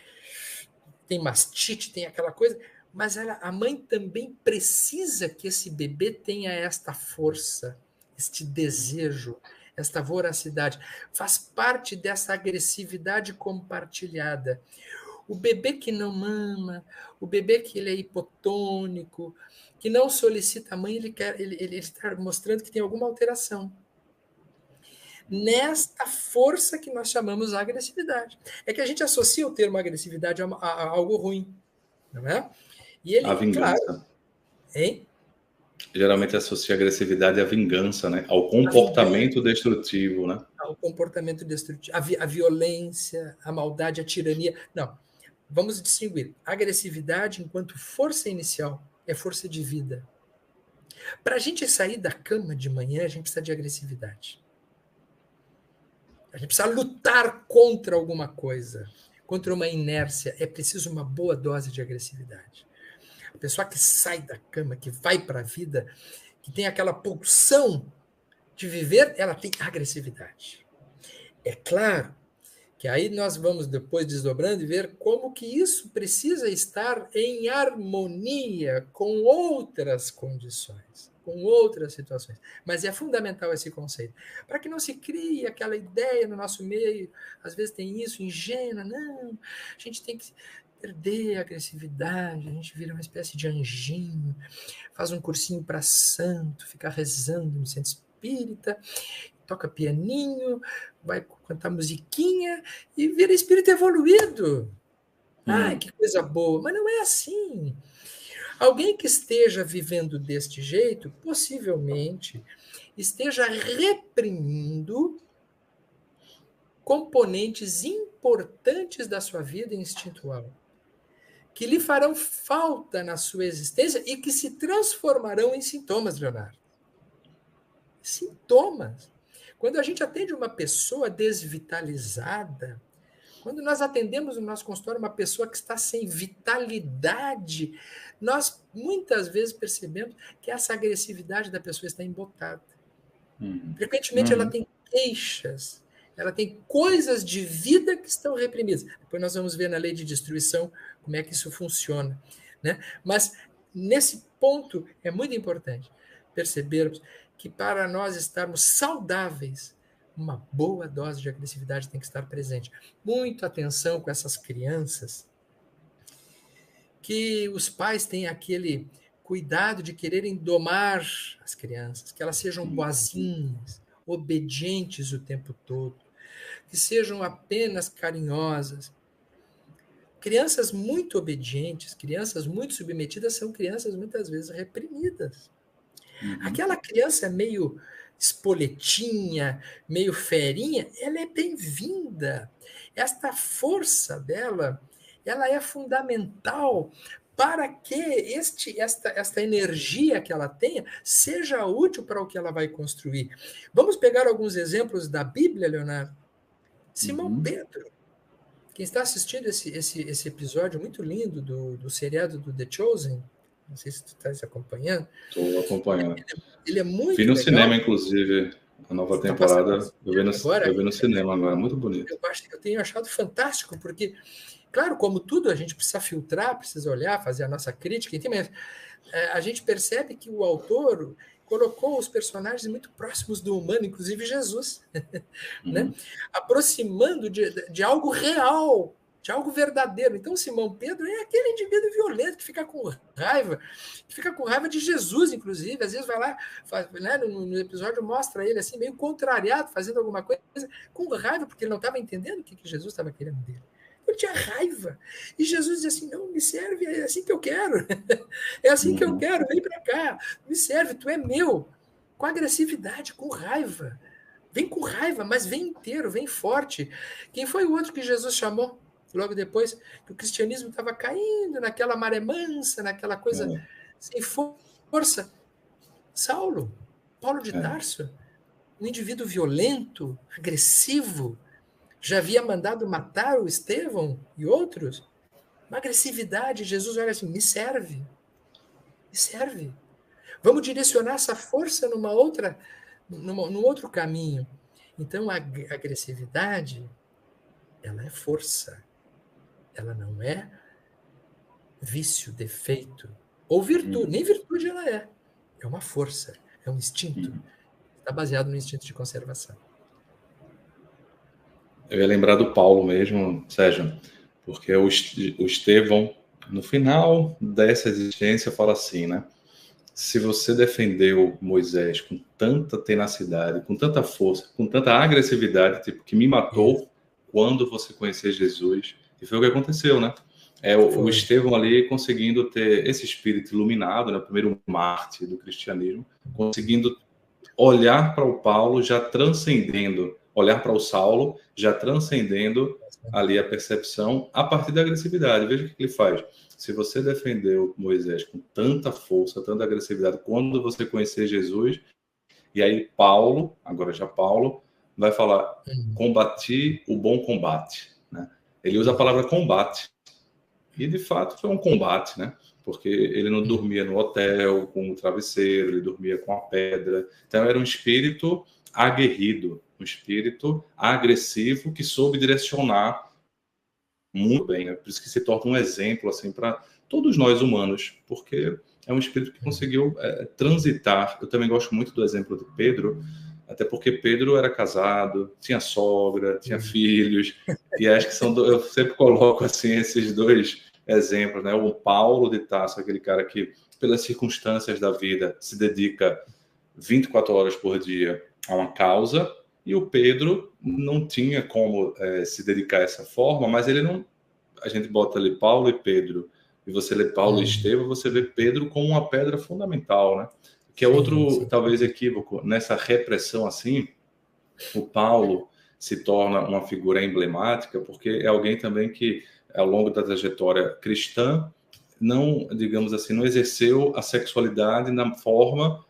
tem mastite, tem aquela coisa, mas a mãe também precisa que esse bebê tenha esta força, este desejo, esta voracidade. Faz parte dessa agressividade compartilhada. O bebê que não mama, o bebê que ele é hipotônico, que não solicita a mãe, ele está mostrando que tem alguma alteração. Nesta força que nós chamamos agressividade. É que a gente associa o termo agressividade a algo ruim, não é? E A ele, claro, vingança. hein? Geralmente associa a agressividade à vingança, né? Ao A vingança, comportamento destrutivo, né? o comportamento destrutivo, a violência, a maldade, a tirania. Não, vamos distinguir. A agressividade, enquanto força inicial, é força de vida. Para a gente sair da cama de manhã, a gente precisa de agressividade. A gente precisa lutar contra alguma coisa, contra uma inércia. É preciso uma boa dose de agressividade. A pessoa que sai da cama, que vai para a vida, que tem aquela pulsão de viver, ela tem agressividade. É claro que aí nós vamos depois desdobrando e ver como que isso precisa estar em harmonia com outras condições, com outras situações. Mas é fundamental esse conceito, para que não se crie aquela ideia no nosso meio, às vezes tem isso, ingênua, não, a gente tem que perder a agressividade, a gente vira uma espécie de anjinho, faz um cursinho para santo, fica rezando no centro espírita, toca pianinho, vai cantar musiquinha e vira espírito evoluído. Ai, que coisa boa. Mas não é assim. Alguém que esteja vivendo deste jeito, possivelmente esteja reprimindo componentes importantes da sua vida instintual, que lhe farão falta na sua existência e que se transformarão em sintomas, Leonardo. Sintomas. Quando a gente atende uma pessoa desvitalizada, quando nós atendemos no nosso consultório uma pessoa que está sem vitalidade, nós muitas vezes percebemos que essa agressividade da pessoa está embotada. Frequentemente ela tem queixas, ela tem coisas de vida que estão reprimidas. Depois nós vamos ver na lei de destruição como é que isso funciona, né? Mas nesse ponto é muito importante percebermos que para nós estarmos saudáveis, uma boa dose de agressividade tem que estar presente. Muita atenção com essas crianças, que os pais têm aquele cuidado de quererem domar as crianças, que elas sejam boazinhas, obedientes o tempo todo, que sejam apenas carinhosas. Crianças muito obedientes, crianças muito submetidas, são crianças muitas vezes reprimidas. Aquela criança meio espoletinha, meio ferinha, ela é bem-vinda. Esta força dela, ela é fundamental para que esta energia que ela tenha seja útil para o que ela vai construir. Vamos pegar alguns exemplos da Bíblia, Leonardo? Simão Pedro. Quem está assistindo esse episódio muito lindo do seriado do The Chosen, não sei se tu estás acompanhando. Estou acompanhando. Ele é muito Vi no legal. Cinema, inclusive, a nova temporada. Eu vi no cinema agora, muito bonito. Eu tenho achado fantástico, porque, claro, como tudo, a gente precisa filtrar, precisa olhar, fazer a nossa crítica, mas a gente percebe que o autor colocou os personagens muito próximos do humano, inclusive Jesus, né? Aproximando de algo real, de algo verdadeiro. Então, Simão Pedro é aquele indivíduo violento que fica com raiva de Jesus, inclusive. Às vezes vai lá, né, no episódio mostra ele assim, meio contrariado, fazendo alguma coisa, com raiva, porque ele não estava entendendo o que Jesus estava querendo dele. Ele tinha raiva. E Jesus dizia assim, não, me serve, é assim que eu quero. É assim que eu quero, vem para cá. Me serve, tu é meu. Com agressividade, com raiva. Vem com raiva, mas vem inteiro, vem forte. Quem foi o outro que Jesus chamou? Logo depois que o cristianismo estava caindo naquela maré mansa, naquela coisa sem força. Paulo de Tarso, um indivíduo violento, agressivo, já havia mandado matar o Estevão e outros. Uma agressividade. Jesus olha assim, me serve. Vamos direcionar essa força num outro caminho. Então, a agressividade, ela é força. Ela não é vício, defeito ou virtude. Nem virtude ela é. É uma força, é um instinto. Está baseado no instinto de conservação. Eu ia lembrar do Paulo mesmo, Sérgio, porque o Estevão, no final dessa existência, fala assim, né? Se você defendeu Moisés com tanta tenacidade, com tanta força, com tanta agressividade, tipo, que me matou quando você conhecer Jesus, e foi o que aconteceu, né? O Estevão ali conseguindo ter esse espírito iluminado, né? O primeiro mártir do cristianismo, conseguindo olhar para o Paulo já transcendendo olhar para o Saulo, já transcendendo ali a percepção a partir da agressividade. Veja o que ele faz. Se você defendeu Moisés com tanta força, tanta agressividade, quando você conhecer Jesus, e aí Paulo, agora já Paulo, vai falar, combati o bom combate, né? Ele usa a palavra combate. E, de fato, foi um combate, né? Porque ele não dormia no hotel com o travesseiro, ele dormia com a pedra. Então, era um espírito aguerrido, um espírito agressivo que soube direcionar muito bem. É por isso que se torna um exemplo assim, para todos nós humanos, porque é um espírito que conseguiu transitar. Eu também gosto muito do exemplo de Pedro, até porque Pedro era casado, tinha sogra, tinha filhos, e acho que eu sempre coloco assim esses dois exemplos, né? O Paulo de Tarso, aquele cara que, pelas circunstâncias da vida, se dedica 24 horas por dia a uma causa, e o Pedro não tinha como se dedicar dessa forma, mas ele não. A gente bota ali Paulo e Pedro, e você lê Paulo e Estevão, você vê Pedro como uma pedra fundamental, né? Que é outro, talvez, equívoco. Nessa repressão assim, o Paulo se torna uma figura emblemática, porque é alguém também que, ao longo da trajetória cristã, não, digamos assim, não exerceu a sexualidade na forma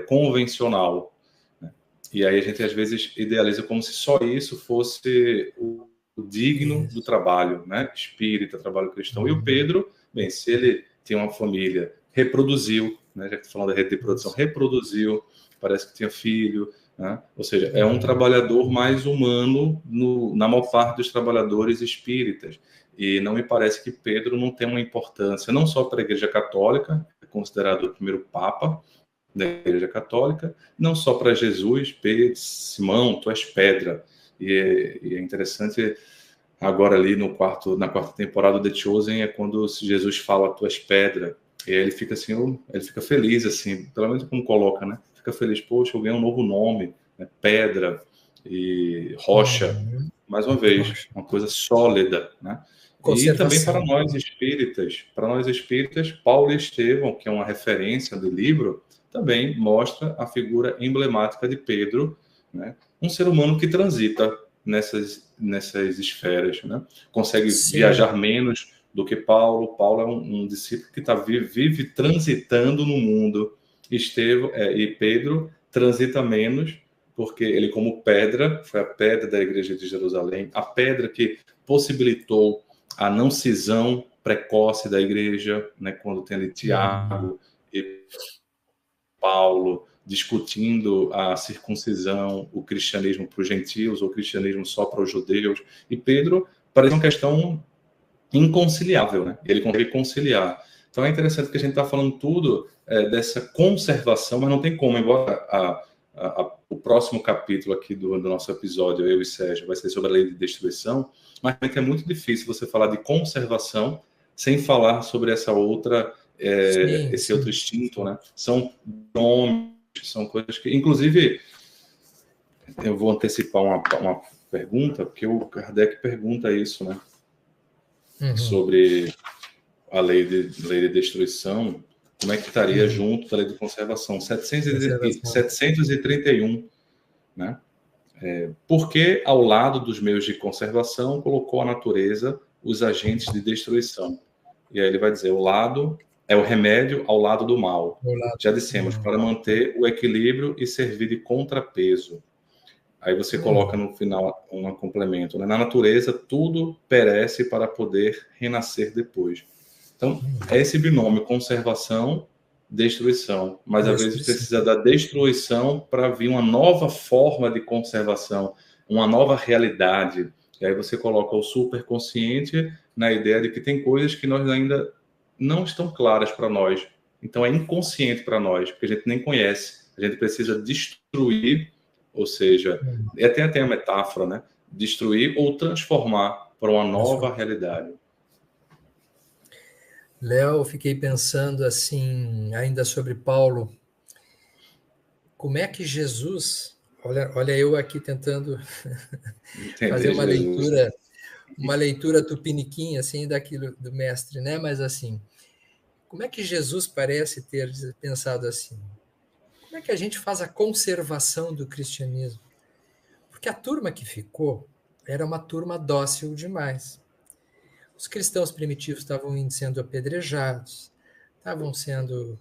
convencional. Né? E aí a gente, às vezes, idealiza como se só isso fosse o digno do trabalho, né? Espírita, trabalho cristão. E o Pedro, bem, se ele tem uma família, reproduziu, né? Já que falando da rede de produção, reproduziu, parece que tinha filho, né? Ou seja, é um trabalhador mais humano na maior parte dos trabalhadores espíritas. E não me parece que Pedro não tem uma importância, não só para a Igreja Católica, é considerado o primeiro Papa da Igreja Católica, não só para Jesus, Pedro, Simão, tu és pedra. E é interessante, agora ali na quarta temporada do The Chosen, é quando Jesus fala, tu és pedra. E aí ele fica assim, ele fica feliz, assim, pelo menos como coloca, né? Fica feliz, poxa, eu ganhei um novo nome, né? Pedra e rocha. Mais uma vez, uma coisa sólida, né? E também para nós espíritas, Paulo e Estevão, que é uma referência do livro, também mostra a figura emblemática de Pedro, né? Um ser humano que transita nessas esferas, né? Consegue viajar menos do que Paulo. Paulo é um discípulo que vive transitando no mundo. Estevão e Pedro transita menos, porque ele, como pedra, foi a pedra da igreja de Jerusalém, a pedra que possibilitou a não cisão precoce da igreja, né? Quando tem ali Tiago e Paulo discutindo a circuncisão, o cristianismo para os gentios, ou o cristianismo só para os judeus. E Pedro parece uma questão inconciliável, né? Ele consegue conciliar. Então é interessante que a gente está falando tudo dessa conservação, mas não tem como, embora o próximo capítulo aqui do nosso episódio, eu e Sérgio, vai ser sobre a lei de destruição, mas é muito difícil você falar de conservação sem falar sobre essa outra esse outro instinto, né? São nomes, são coisas que, inclusive, eu vou antecipar uma pergunta, porque o Kardec pergunta isso, né? Sobre a lei de destruição, como é que estaria junto da lei de conservação? 731, né? Porque ao lado dos meios de conservação colocou a natureza os agentes de destruição. E aí ele vai dizer, o lado é o remédio ao lado do mal. Já dissemos, para manter o equilíbrio e servir de contrapeso. Aí você coloca no final um complemento, né? Na natureza, tudo perece para poder renascer depois. Então, é esse binômio conservação, destruição. Mas, às vezes, precisa da destruição para vir uma nova forma de conservação, uma nova realidade. E aí você coloca o superconsciente na ideia de que tem coisas que nós ainda não estão claras para nós. Então, é inconsciente para nós, porque a gente nem conhece. A gente precisa destruir, ou seja, tem até a metáfora, né? Destruir ou transformar para uma nova realidade. Léo, fiquei pensando assim, ainda sobre Paulo, como é que Jesus, olha eu aqui tentando fazer uma leitura tupiniquim, assim, daquilo do mestre, né? Mas assim, como é que Jesus parece ter pensado assim? Como é que a gente faz a conservação do cristianismo? Porque a turma que ficou era uma turma dócil demais. Os cristãos primitivos estavam sendo apedrejados, estavam sendo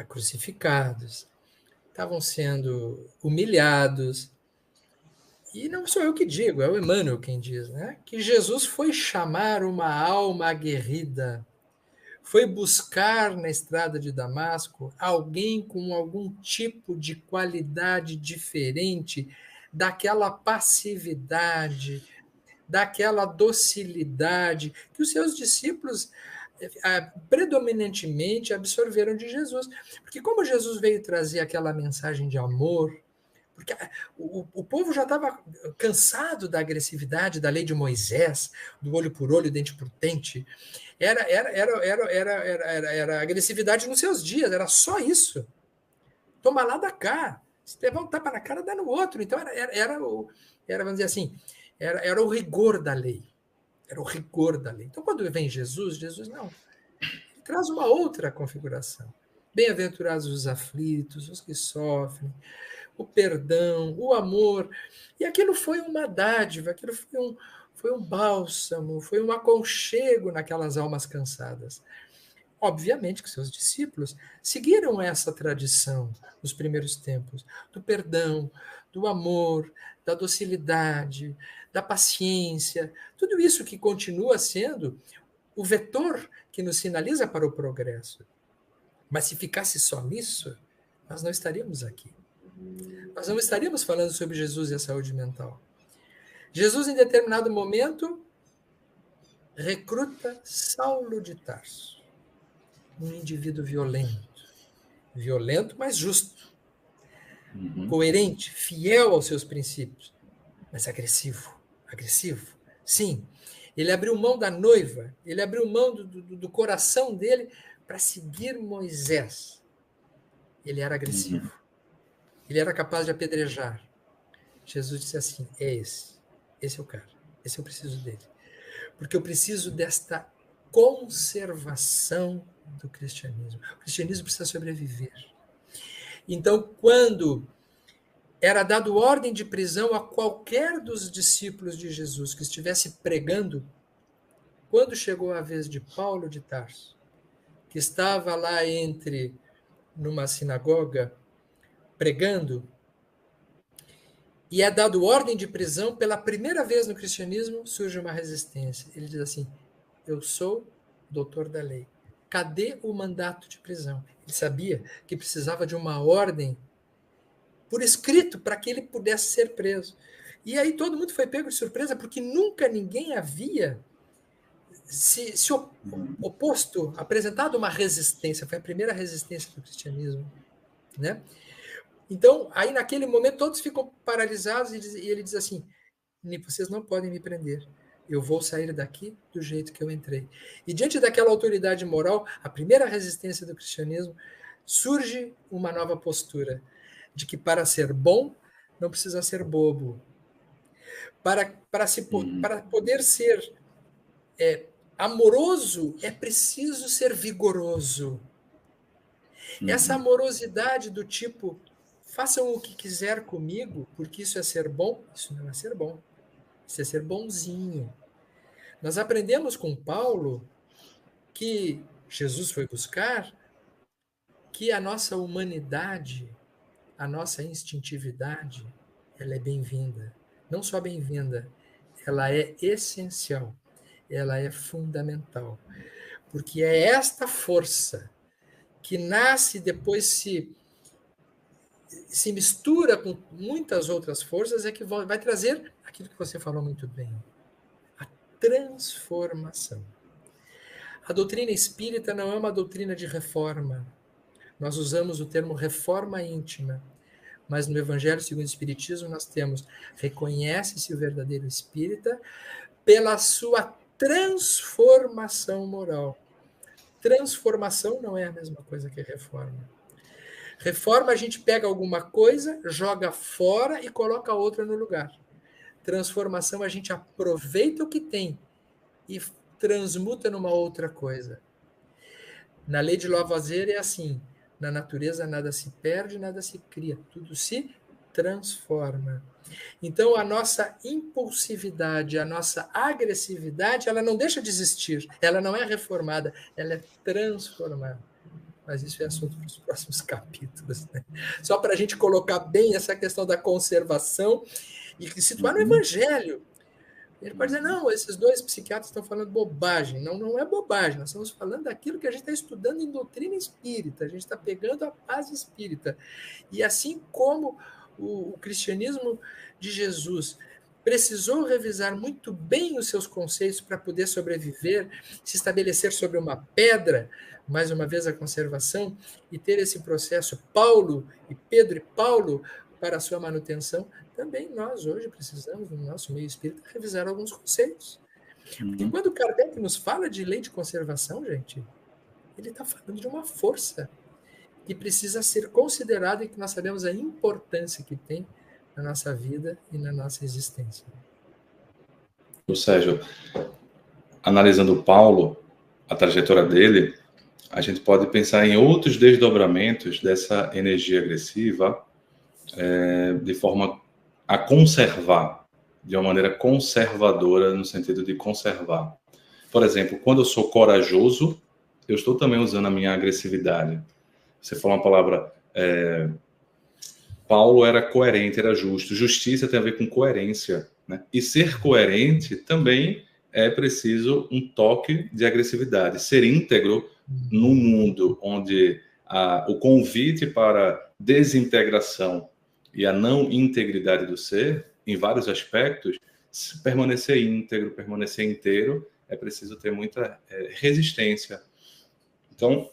crucificados, estavam sendo humilhados. E não sou eu que digo, é o Emmanuel quem diz, né? Que Jesus foi chamar uma alma aguerrida, foi buscar na estrada de Damasco alguém com algum tipo de qualidade diferente daquela passividade, daquela docilidade que os seus discípulos predominantemente absorveram de Jesus. Porque como Jesus veio trazer aquela mensagem de amor, porque o povo já estava cansado da agressividade da lei de Moisés, do olho por olho, dente por dente. Era agressividade nos seus dias, era só isso. Toma lá da cá. Se levar um tapa na cara, dá no outro. Então vamos dizer assim, era o rigor da lei. Era o rigor da lei. Então, quando vem Jesus não. Ele traz uma outra configuração. Bem-aventurados os aflitos, os que sofrem, o perdão, o amor. E aquilo foi uma dádiva, aquilo foi um bálsamo, foi um aconchego naquelas almas cansadas. Obviamente que seus discípulos seguiram essa tradição nos primeiros tempos, do perdão, do amor, da docilidade, da paciência, tudo isso que continua sendo o vetor que nos sinaliza para o progresso. Mas se ficasse só nisso, nós não estaríamos aqui. Nós não estaríamos falando sobre Jesus e a saúde mental. Jesus, em determinado momento, recruta Saulo de Tarso, um indivíduo violento, mas justo, coerente, fiel aos seus princípios, mas agressivo, sim. Ele abriu mão da noiva, ele abriu mão do coração dele para seguir Moisés. Ele era agressivo, ele era capaz de apedrejar. Jesus disse assim, esse é o cara, esse eu preciso dele. Porque eu preciso desta conservação do cristianismo. O cristianismo precisa sobreviver. Então, quando era dado ordem de prisão a qualquer dos discípulos de Jesus que estivesse pregando, quando chegou a vez de Paulo de Tarso, que estava lá numa sinagoga, pregando, e é dado ordem de prisão, pela primeira vez no cristianismo surge uma resistência. Ele diz assim, eu sou doutor da lei. Cadê o mandato de prisão? Ele sabia que precisava de uma ordem por escrito para que ele pudesse ser preso. E aí todo mundo foi pego de surpresa, porque nunca ninguém havia se oposto, apresentado uma resistência. Foi a primeira resistência do cristianismo, né? Então, aí naquele momento todos ficam paralisados e ele diz assim, vocês não podem me prender. Eu vou sair daqui do jeito que eu entrei. E diante daquela autoridade moral, a primeira resistência do cristianismo, surge uma nova postura de que para ser bom não precisa ser bobo. Para poder ser amoroso é preciso ser vigoroso. Essa amorosidade do tipo façam o que quiser comigo, porque isso é ser bom, isso não é ser bom. Isso é ser bonzinho. Nós aprendemos com Paulo que Jesus foi buscar que a nossa humanidade, a nossa instintividade, ela é bem-vinda. Não só bem-vinda, ela é essencial, ela é fundamental. Porque é esta força que nasce e depois se mistura com muitas outras forças, é que vai trazer aquilo que você falou muito bem, a transformação. A doutrina espírita não é uma doutrina de reforma. Nós usamos o termo reforma íntima, mas no Evangelho segundo o Espiritismo nós temos reconhece-se o verdadeiro espírita pela sua transformação moral. Transformação não é a mesma coisa que reforma. Reforma, a gente pega alguma coisa, joga fora e coloca outra no lugar. Transformação, a gente aproveita o que tem e transmuta numa outra coisa. Na lei de Lavoisier é assim, na natureza nada se perde, nada se cria, tudo se transforma. Então, a nossa impulsividade, a nossa agressividade, ela não deixa de existir, ela não é reformada, ela é transformada. Mas isso é assunto para os próximos capítulos, né? Só para a gente colocar bem essa questão da conservação e situar no Evangelho. Ele pode dizer, não, esses dois psiquiatras estão falando bobagem. Não, não é bobagem, nós estamos falando daquilo que a gente está estudando em doutrina espírita, a gente está pegando a base espírita. E assim como o cristianismo de Jesus precisou revisar muito bem os seus conceitos para poder sobreviver, se estabelecer sobre uma pedra, mais uma vez a conservação, e ter esse processo Paulo e Pedro e Paulo para a sua manutenção, também nós hoje precisamos, no nosso meio espírita, revisar alguns conceitos. Porque quando Kardec nos fala de lei de conservação, gente, ele está falando de uma força que precisa ser considerada e que nós sabemos a importância que tem na nossa vida e na nossa existência. Ou seja, analisando Paulo, a trajetória dele, a gente pode pensar em outros desdobramentos dessa energia agressiva de forma a conservar, de uma maneira conservadora, no sentido de conservar. Por exemplo, quando eu sou corajoso, eu estou também usando a minha agressividade. Você falou uma palavra... Paulo era coerente, era justo. Justiça tem a ver com coerência, né? E ser coerente também é preciso um toque de agressividade. Ser íntegro num mundo onde o convite para desintegração e a não integridade do ser, em vários aspectos, permanecer íntegro, permanecer inteiro, é preciso ter muita resistência. Então,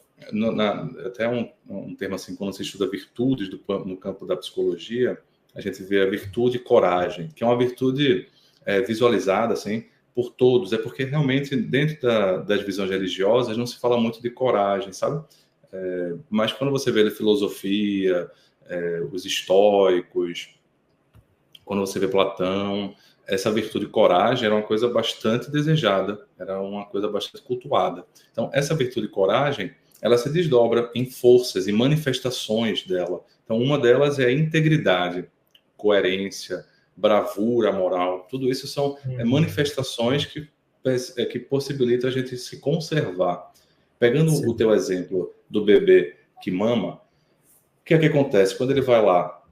até um termo assim, quando se estuda virtudes no campo da psicologia, a gente vê a virtude e coragem, que é uma virtude visualizada assim, por todos. É porque realmente dentro das visões religiosas não se fala muito de coragem, sabe? Mas quando você vê a filosofia, os estoicos, quando você vê Platão, essa virtude de coragem era uma coisa bastante desejada, era uma coisa bastante cultuada. Então, essa virtude de coragem, ela se desdobra em forças e manifestações dela. Então, uma delas é a integridade, coerência, bravura moral. Tudo isso são manifestações que possibilitam a gente se conservar. Pegando o teu exemplo do bebê que mama, o que é que acontece? Quando ele vai lá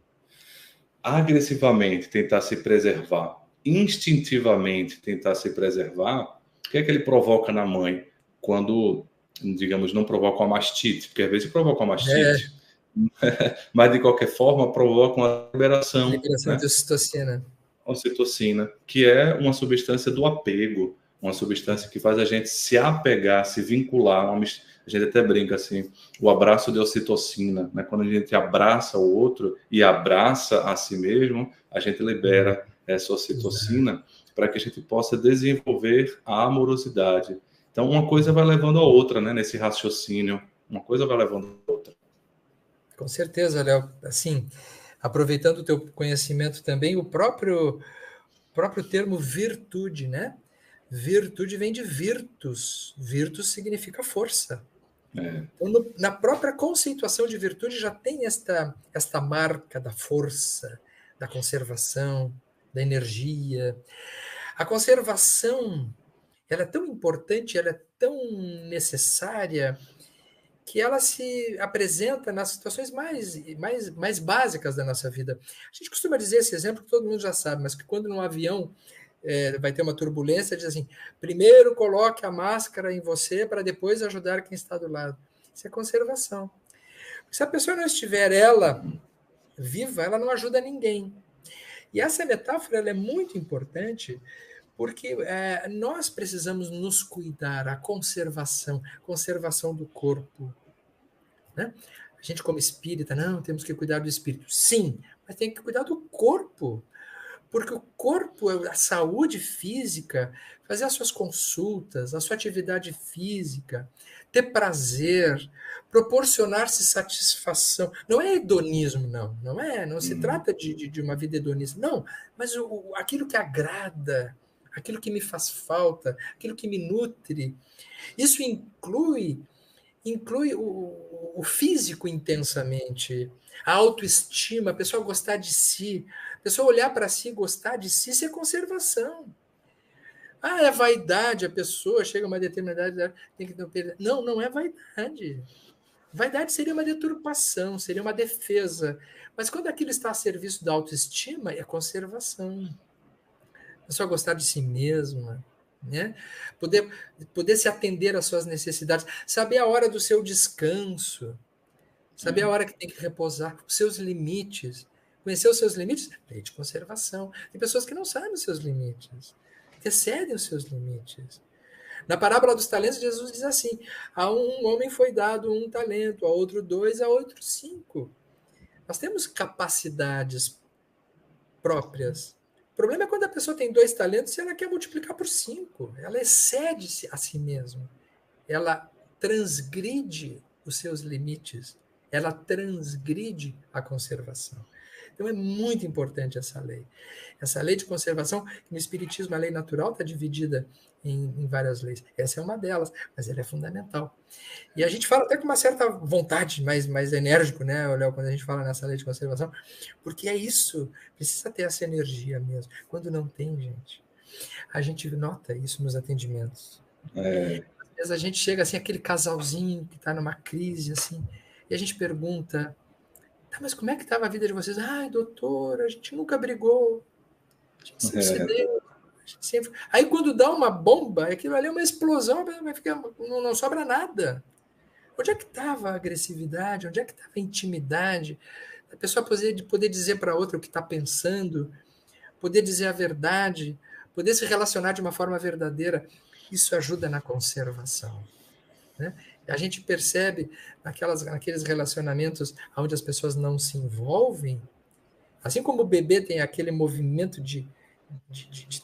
agressivamente tentar se preservar, instintivamente tentar se preservar, o que é que ele provoca na mãe quando, digamos, não provoca uma mastite? Porque às vezes provoca uma mastite, mas de qualquer forma provoca uma liberação, né? De ocitocina. Ocitocina, que é uma substância do apego, uma substância que faz a gente se apegar, se vincular. A gente até brinca assim, o abraço de ocitocina, né? Quando a gente abraça o outro e abraça a si mesmo, a gente libera essa ocitocina para que a gente possa desenvolver a amorosidade. Então, uma coisa vai levando a outra, né? Nesse raciocínio, uma coisa vai levando a outra. Com certeza, Léo. Assim, aproveitando o teu conhecimento também, o próprio termo virtude, né? Virtude vem de virtus. Virtus significa força. Então, na própria conceituação de virtude já tem esta marca da força, da conservação, da energia. A conservação, ela é tão importante, ela é tão necessária, que ela se apresenta nas situações mais básicas da nossa vida. A gente costuma dizer esse exemplo que todo mundo já sabe, mas que quando num avião vai ter uma turbulência, diz assim, primeiro coloque a máscara em você para depois ajudar quem está do lado. Isso é conservação. Se a pessoa não estiver ela viva, ela não ajuda ninguém. E essa metáfora ela é muito importante porque nós precisamos nos cuidar, a conservação do corpo. Né? A gente como espírita, não, temos que cuidar do espírito. Sim, mas tem que cuidar do corpo. Porque o corpo, a saúde física, fazer as suas consultas, a sua atividade física, ter prazer, proporcionar-se satisfação. Não é hedonismo, não se trata de uma vida hedonista, não, mas aquilo que agrada, aquilo que me faz falta, aquilo que me nutre. Isso inclui inclui o físico intensamente, a autoestima, a pessoa gostar de si, a pessoa olhar para si, gostar de si, isso é conservação. Ah, é vaidade, a pessoa chega a uma determinada idade, tem que ter... Não, não é vaidade. Vaidade seria uma deturpação, seria uma defesa. Mas quando aquilo está a serviço da autoestima, é conservação. A pessoa gostar de si mesma, né? Poder se atender às suas necessidades, saber a hora do seu descanso, saber a hora que tem que repousar, os seus limites. Conhecer os seus limites, lei de conservação. Tem pessoas que não sabem os seus limites, que excedem os seus limites. Na parábola dos talentos, Jesus diz assim: a um homem foi dado 1 talento, a outro 2, a outro 5. Nós temos capacidades próprias. O problema é quando a pessoa tem 2 talentos e ela quer multiplicar por 5. Ela excede a si mesma. Ela transgride os seus limites. Ela transgride a conservação. Então é muito importante essa lei. Essa lei de conservação, que no Espiritismo a lei natural está dividida em várias leis. Essa é uma delas, mas ela é fundamental. E a gente fala até com uma certa vontade, mais enérgico, né, Léo, quando a gente fala nessa lei de conservação, porque é isso, precisa ter essa energia mesmo. Quando não tem, a gente nota isso nos atendimentos. Às vezes a gente chega assim, aquele casalzinho que está numa crise, assim, e a gente pergunta: tá, mas como é que estava a vida de vocês? Ai, doutor, a gente nunca brigou, a gente sempre se deu. Sempre... Aí quando dá uma bomba, aquilo ali é uma explosão, vai ficar, não sobra nada. Onde é que estava a agressividade? Onde é que estava a intimidade? A pessoa poder dizer para outra o que está pensando, poder dizer a verdade, poder se relacionar de uma forma verdadeira. Isso ajuda na conservação, né? A gente percebe naqueles relacionamentos onde as pessoas não se envolvem, assim como o bebê tem aquele movimento de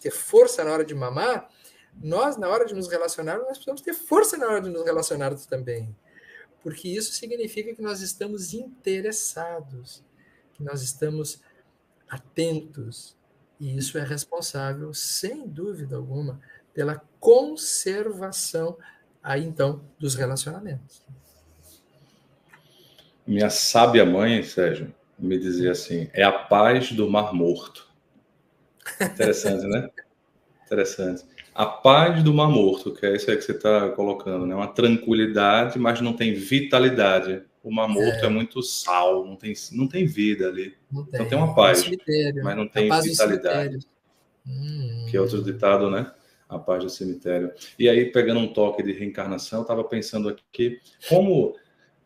ter força na hora de mamar, nós, na hora de nos relacionar, nós precisamos ter força na hora de nos relacionar também. Porque isso significa que nós estamos interessados, que nós estamos atentos. E isso é responsável, sem dúvida alguma, pela conservação aí então dos relacionamentos. Minha sábia mãe, Sérgio, me dizia assim: é a paz do Mar Morto. Interessante, né? Interessante. A paz do Mar Morto, que é isso aí que você está colocando, né? Uma tranquilidade, mas não tem vitalidade. O Mar Morto é muito sal, não tem vida ali. Não Então tem uma paz, mas né? não tem vitalidade. Que é outro Hum. ditado, né? A paz do cemitério. E aí, pegando um toque de reencarnação, eu estava pensando aqui, como,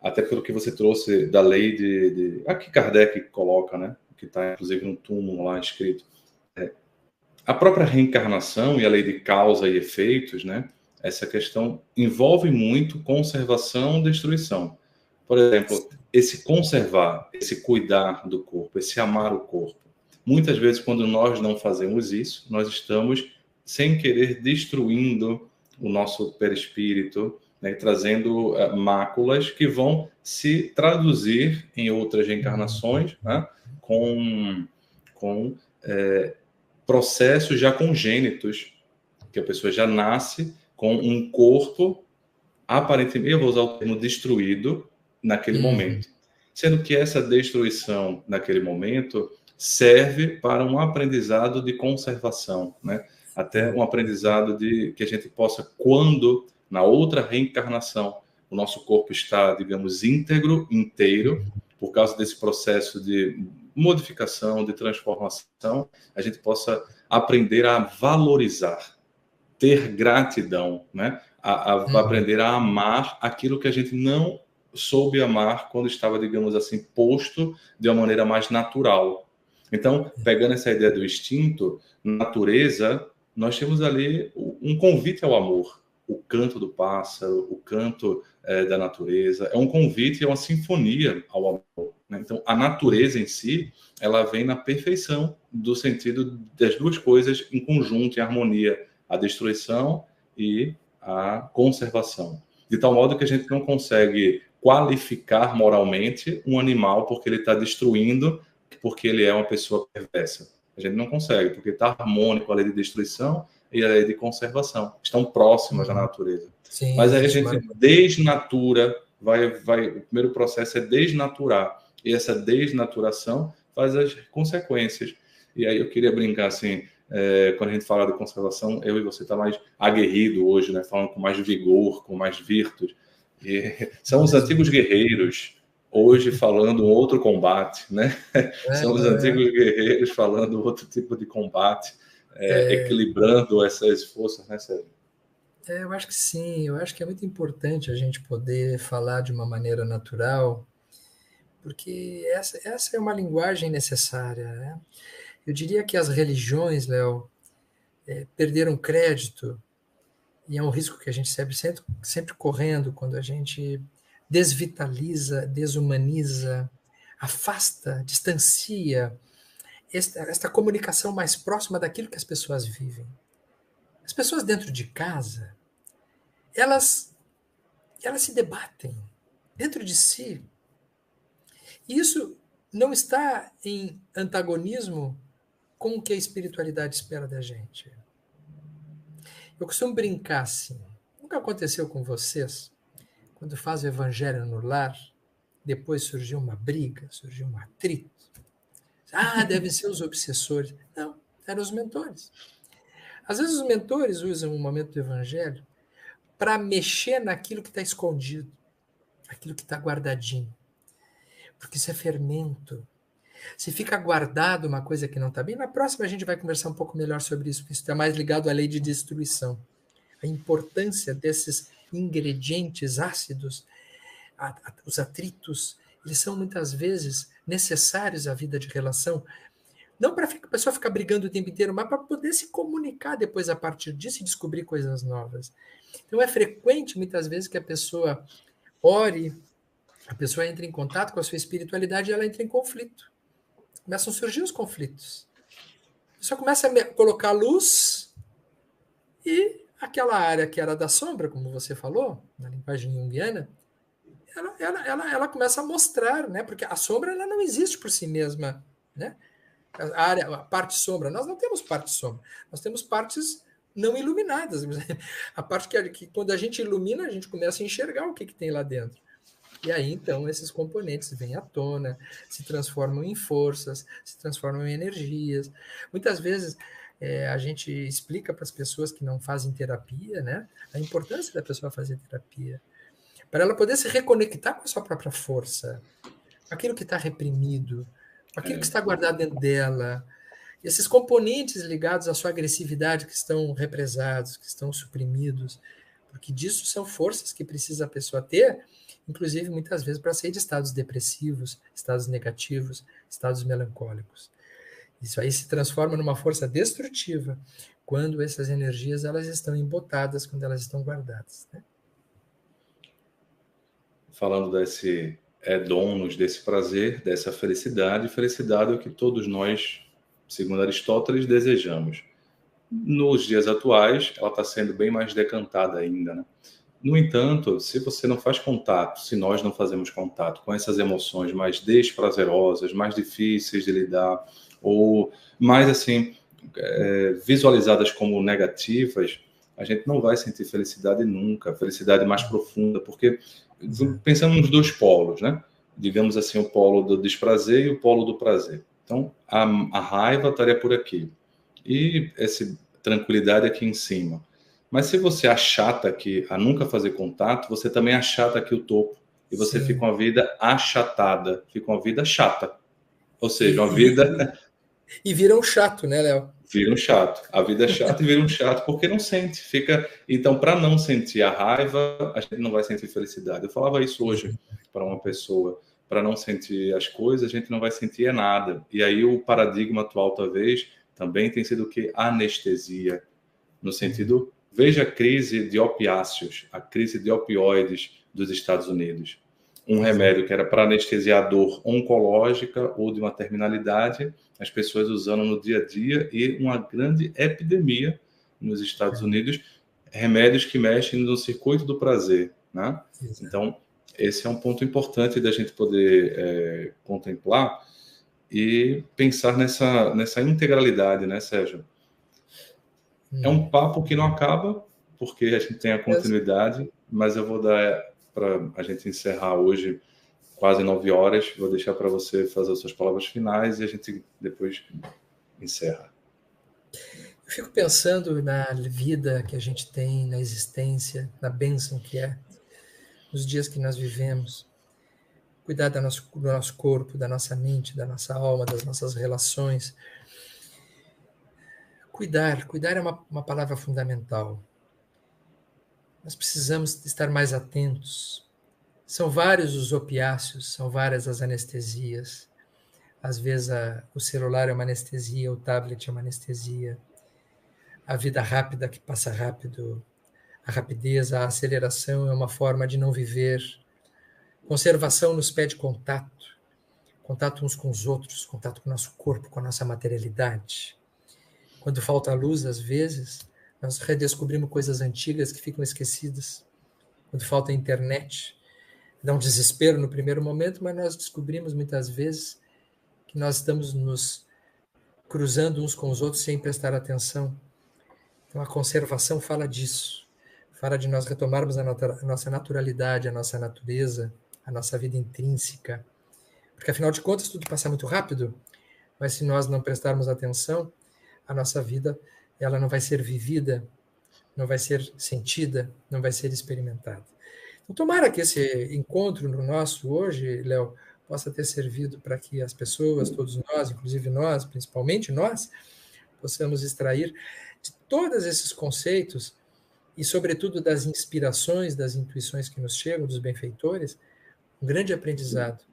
até pelo que você trouxe da lei de aqui Kardec coloca, né? Que está, inclusive, no túmulo lá escrito. A própria reencarnação e a lei de causa e efeitos, né? Essa questão envolve muito conservação e destruição. Por exemplo, esse conservar, esse cuidar do corpo, esse amar o corpo. Muitas vezes, quando nós não fazemos isso, nós estamos, sem querer, destruindo o nosso perispírito, né? Trazendo máculas que vão se traduzir em outras reencarnações, né? com processos já congênitos, que a pessoa já nasce com um corpo aparentemente, eu vou usar o termo destruído, naquele momento. Sendo que essa destruição naquele momento serve para um aprendizado de conservação, né? Até um aprendizado de que a gente possa, quando na outra reencarnação o nosso corpo está, digamos, íntegro, inteiro, por causa desse processo de modificação, de transformação, a gente possa aprender a valorizar, ter gratidão, né? A aprender a amar aquilo que a gente não soube amar quando estava, digamos assim, posto de uma maneira mais natural. Então, pegando essa ideia do instinto, natureza, nós temos ali um convite ao amor. O canto do pássaro, o canto da natureza, é um convite, é uma sinfonia ao amor, né? Então, a natureza em si, ela vem na perfeição do sentido das duas coisas em conjunto, em harmonia, a destruição e a conservação. De tal modo que a gente não consegue qualificar moralmente um animal porque ele está destruindo, porque ele é uma pessoa perversa. A gente não consegue, porque está harmônico a lei de destruição, e a lei de conservação. Estão próximas da natureza. Sim, mas aí a gente desnatura, o primeiro processo é desnaturar. E essa desnaturação faz as consequências. E aí eu queria brincar assim, quando a gente fala de conservação, eu e você tá mais aguerrido hoje, né? Falando com mais vigor, com mais virtude. E são os antigos guerreiros hoje falando outro combate, né? São os antigos guerreiros falando outro tipo de combate, equilibrando essas forças, né, Sérgio? Eu acho que sim, eu acho que é muito importante a gente poder falar de uma maneira natural, porque essa é uma linguagem necessária, né? Eu diria que as religiões, Léo, perderam crédito, e é um risco que a gente sempre correndo quando a gente desvitaliza, desumaniza, afasta, distancia esta comunicação mais próxima daquilo que as pessoas vivem. As pessoas dentro de casa, elas se debatem dentro de si. E isso não está em antagonismo com o que a espiritualidade espera da gente. Eu costumo brincar assim. Nunca aconteceu com vocês, quando faz o evangelho no lar, depois surgiu uma briga, surgiu um atrito. Devem ser os obsessores. Não, eram os mentores. Às vezes os mentores usam o momento do evangelho para mexer naquilo que está escondido, aquilo que está guardadinho. Porque isso é fermento. Se fica guardado uma coisa que não está bem, na próxima a gente vai conversar um pouco melhor sobre isso, porque isso está mais ligado à lei de destruição. A importância desses ingredientes ácidos, os atritos, eles são muitas vezes necessários à vida de relação, não para a pessoa ficar brigando o tempo inteiro, mas para poder se comunicar depois a partir disso e descobrir coisas novas. Então é frequente, muitas vezes, que a pessoa ore, a pessoa entra em contato com a sua espiritualidade e ela entra em conflito. Começam a surgir os conflitos. A pessoa começa a colocar luz e aquela área que era da sombra, como você falou, na linguagem junguiana, ela começa a mostrar, né? Porque a sombra ela não existe por si mesma, né? A parte sombra, nós não temos parte sombra, nós temos partes não iluminadas. A parte que quando a gente ilumina, a gente começa a enxergar o que tem lá dentro. E aí, então, esses componentes vêm à tona, se transformam em forças, se transformam em energias. Muitas vezes a gente explica para as pessoas que não fazem terapia, né, a importância da pessoa fazer terapia, para ela poder se reconectar com a sua própria força, com aquilo que está reprimido, com aquilo que está guardado dentro dela. Esses componentes ligados à sua agressividade que estão represados, que estão suprimidos, porque disso são forças que precisa a pessoa ter, inclusive muitas vezes para sair de estados depressivos, estados negativos, estados melancólicos. Isso aí se transforma numa força destrutiva quando essas energias elas estão embotadas, quando elas estão guardadas, né? Falando desse donos, desse prazer, dessa felicidade, felicidade é o que todos nós, segundo Aristóteles, desejamos. Nos dias atuais, ela está sendo bem mais decantada ainda, né? No entanto, se você não faz contato, se nós não fazemos contato com essas emoções mais desprazerosas, mais difíceis de lidar, ou mais assim, visualizadas como negativas, a gente não vai sentir felicidade nunca, felicidade mais profunda, porque pensamos nos dois polos, né? Digamos assim, o polo do desprazer e o polo do prazer. Então, a raiva estaria por aqui. E essa tranquilidade aqui em cima. Mas se você achata aqui a nunca fazer contato, você também achata aqui o topo. E você fica uma vida achatada, fica uma vida chata. Ou seja, uma vida... E vira um chato, né, Léo? Vira um chato. A vida é chata e vira um chato porque não sente. Então, para não sentir a raiva, a gente não vai sentir felicidade. Eu falava isso hoje para uma pessoa. Para não sentir as coisas, a gente não vai sentir nada. E aí o paradigma atual, talvez, também tem sido o quê? Anestesia. No sentido... Veja a crise de opiáceos, a crise de opioides dos Estados Unidos. Um remédio que era para anestesiar a dor oncológica ou de uma terminalidade, as pessoas usando no dia a dia, e uma grande epidemia nos Estados Unidos, remédios que mexem no circuito do prazer, né? Então, esse é um ponto importante da gente poder contemplar e pensar nessa integralidade, né, Sérgio? É um papo que não acaba, porque a gente tem a continuidade, mas eu vou dar para a gente encerrar hoje quase 9 horas. Vou deixar para você fazer as suas palavras finais e a gente depois encerra. Eu fico pensando na vida que a gente tem, na existência, na bênção que é, nos dias que nós vivemos. Cuidar do nosso corpo, da nossa mente, da nossa alma, das nossas relações. Cuidar é uma palavra fundamental. Nós precisamos estar mais atentos. São vários os opiáceos, são várias as anestesias. Às vezes o celular é uma anestesia, o tablet é uma anestesia. A vida rápida que passa rápido, a rapidez, a aceleração é uma forma de não viver. Conservação nos pede contato uns com os outros, contato com o nosso corpo, com a nossa materialidade. Quando falta luz, às vezes, nós redescobrimos coisas antigas que ficam esquecidas. Quando falta internet, dá um desespero no primeiro momento, mas nós descobrimos muitas vezes que nós estamos nos cruzando uns com os outros sem prestar atenção. Então a conservação fala disso, fala de nós retomarmos a nossa naturalidade, a nossa natureza, a nossa vida intrínseca, porque afinal de contas tudo passa muito rápido, mas se nós não prestarmos atenção, a nossa vida ela não vai ser vivida, não vai ser sentida, não vai ser experimentada. Então, tomara que esse encontro no nosso hoje, Léo, possa ter servido para que as pessoas, todos nós, inclusive nós, principalmente nós, possamos extrair de todos esses conceitos e, sobretudo, das inspirações, das intuições que nos chegam, dos benfeitores, um grande aprendizado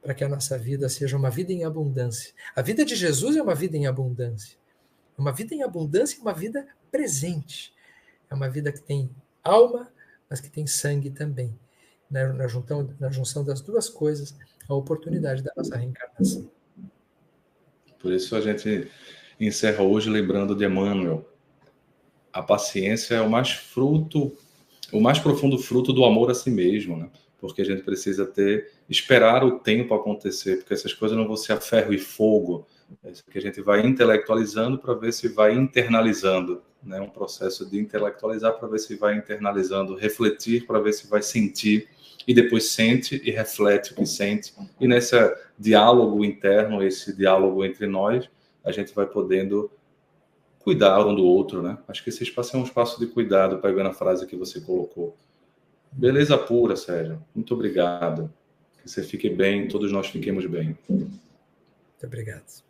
para que a nossa vida seja uma vida em abundância. A vida de Jesus é uma vida em abundância. Uma vida em abundância e uma vida presente. É uma vida que tem alma, mas que tem sangue também. Na junção das duas coisas, a oportunidade da nossa reencarnação. Por isso a gente encerra hoje lembrando de Emmanuel. A paciência é o mais profundo fruto do amor a si mesmo, né? Porque a gente precisa esperar o tempo acontecer, porque essas coisas não vão ser a ferro e fogo, é isso que a gente vai intelectualizando para ver se vai internalizando, né? Um processo de intelectualizar para ver se vai internalizando, refletir para ver se vai sentir, e depois sente e reflete o que sente, e nesse diálogo interno, esse diálogo entre nós, a gente vai podendo cuidar um do outro, né? Acho que esse espaço é um espaço de cuidado, pegando a frase que você colocou. Beleza pura, Sérgio. Muito obrigado. Que você fique bem, todos nós fiquemos bem. Muito obrigado.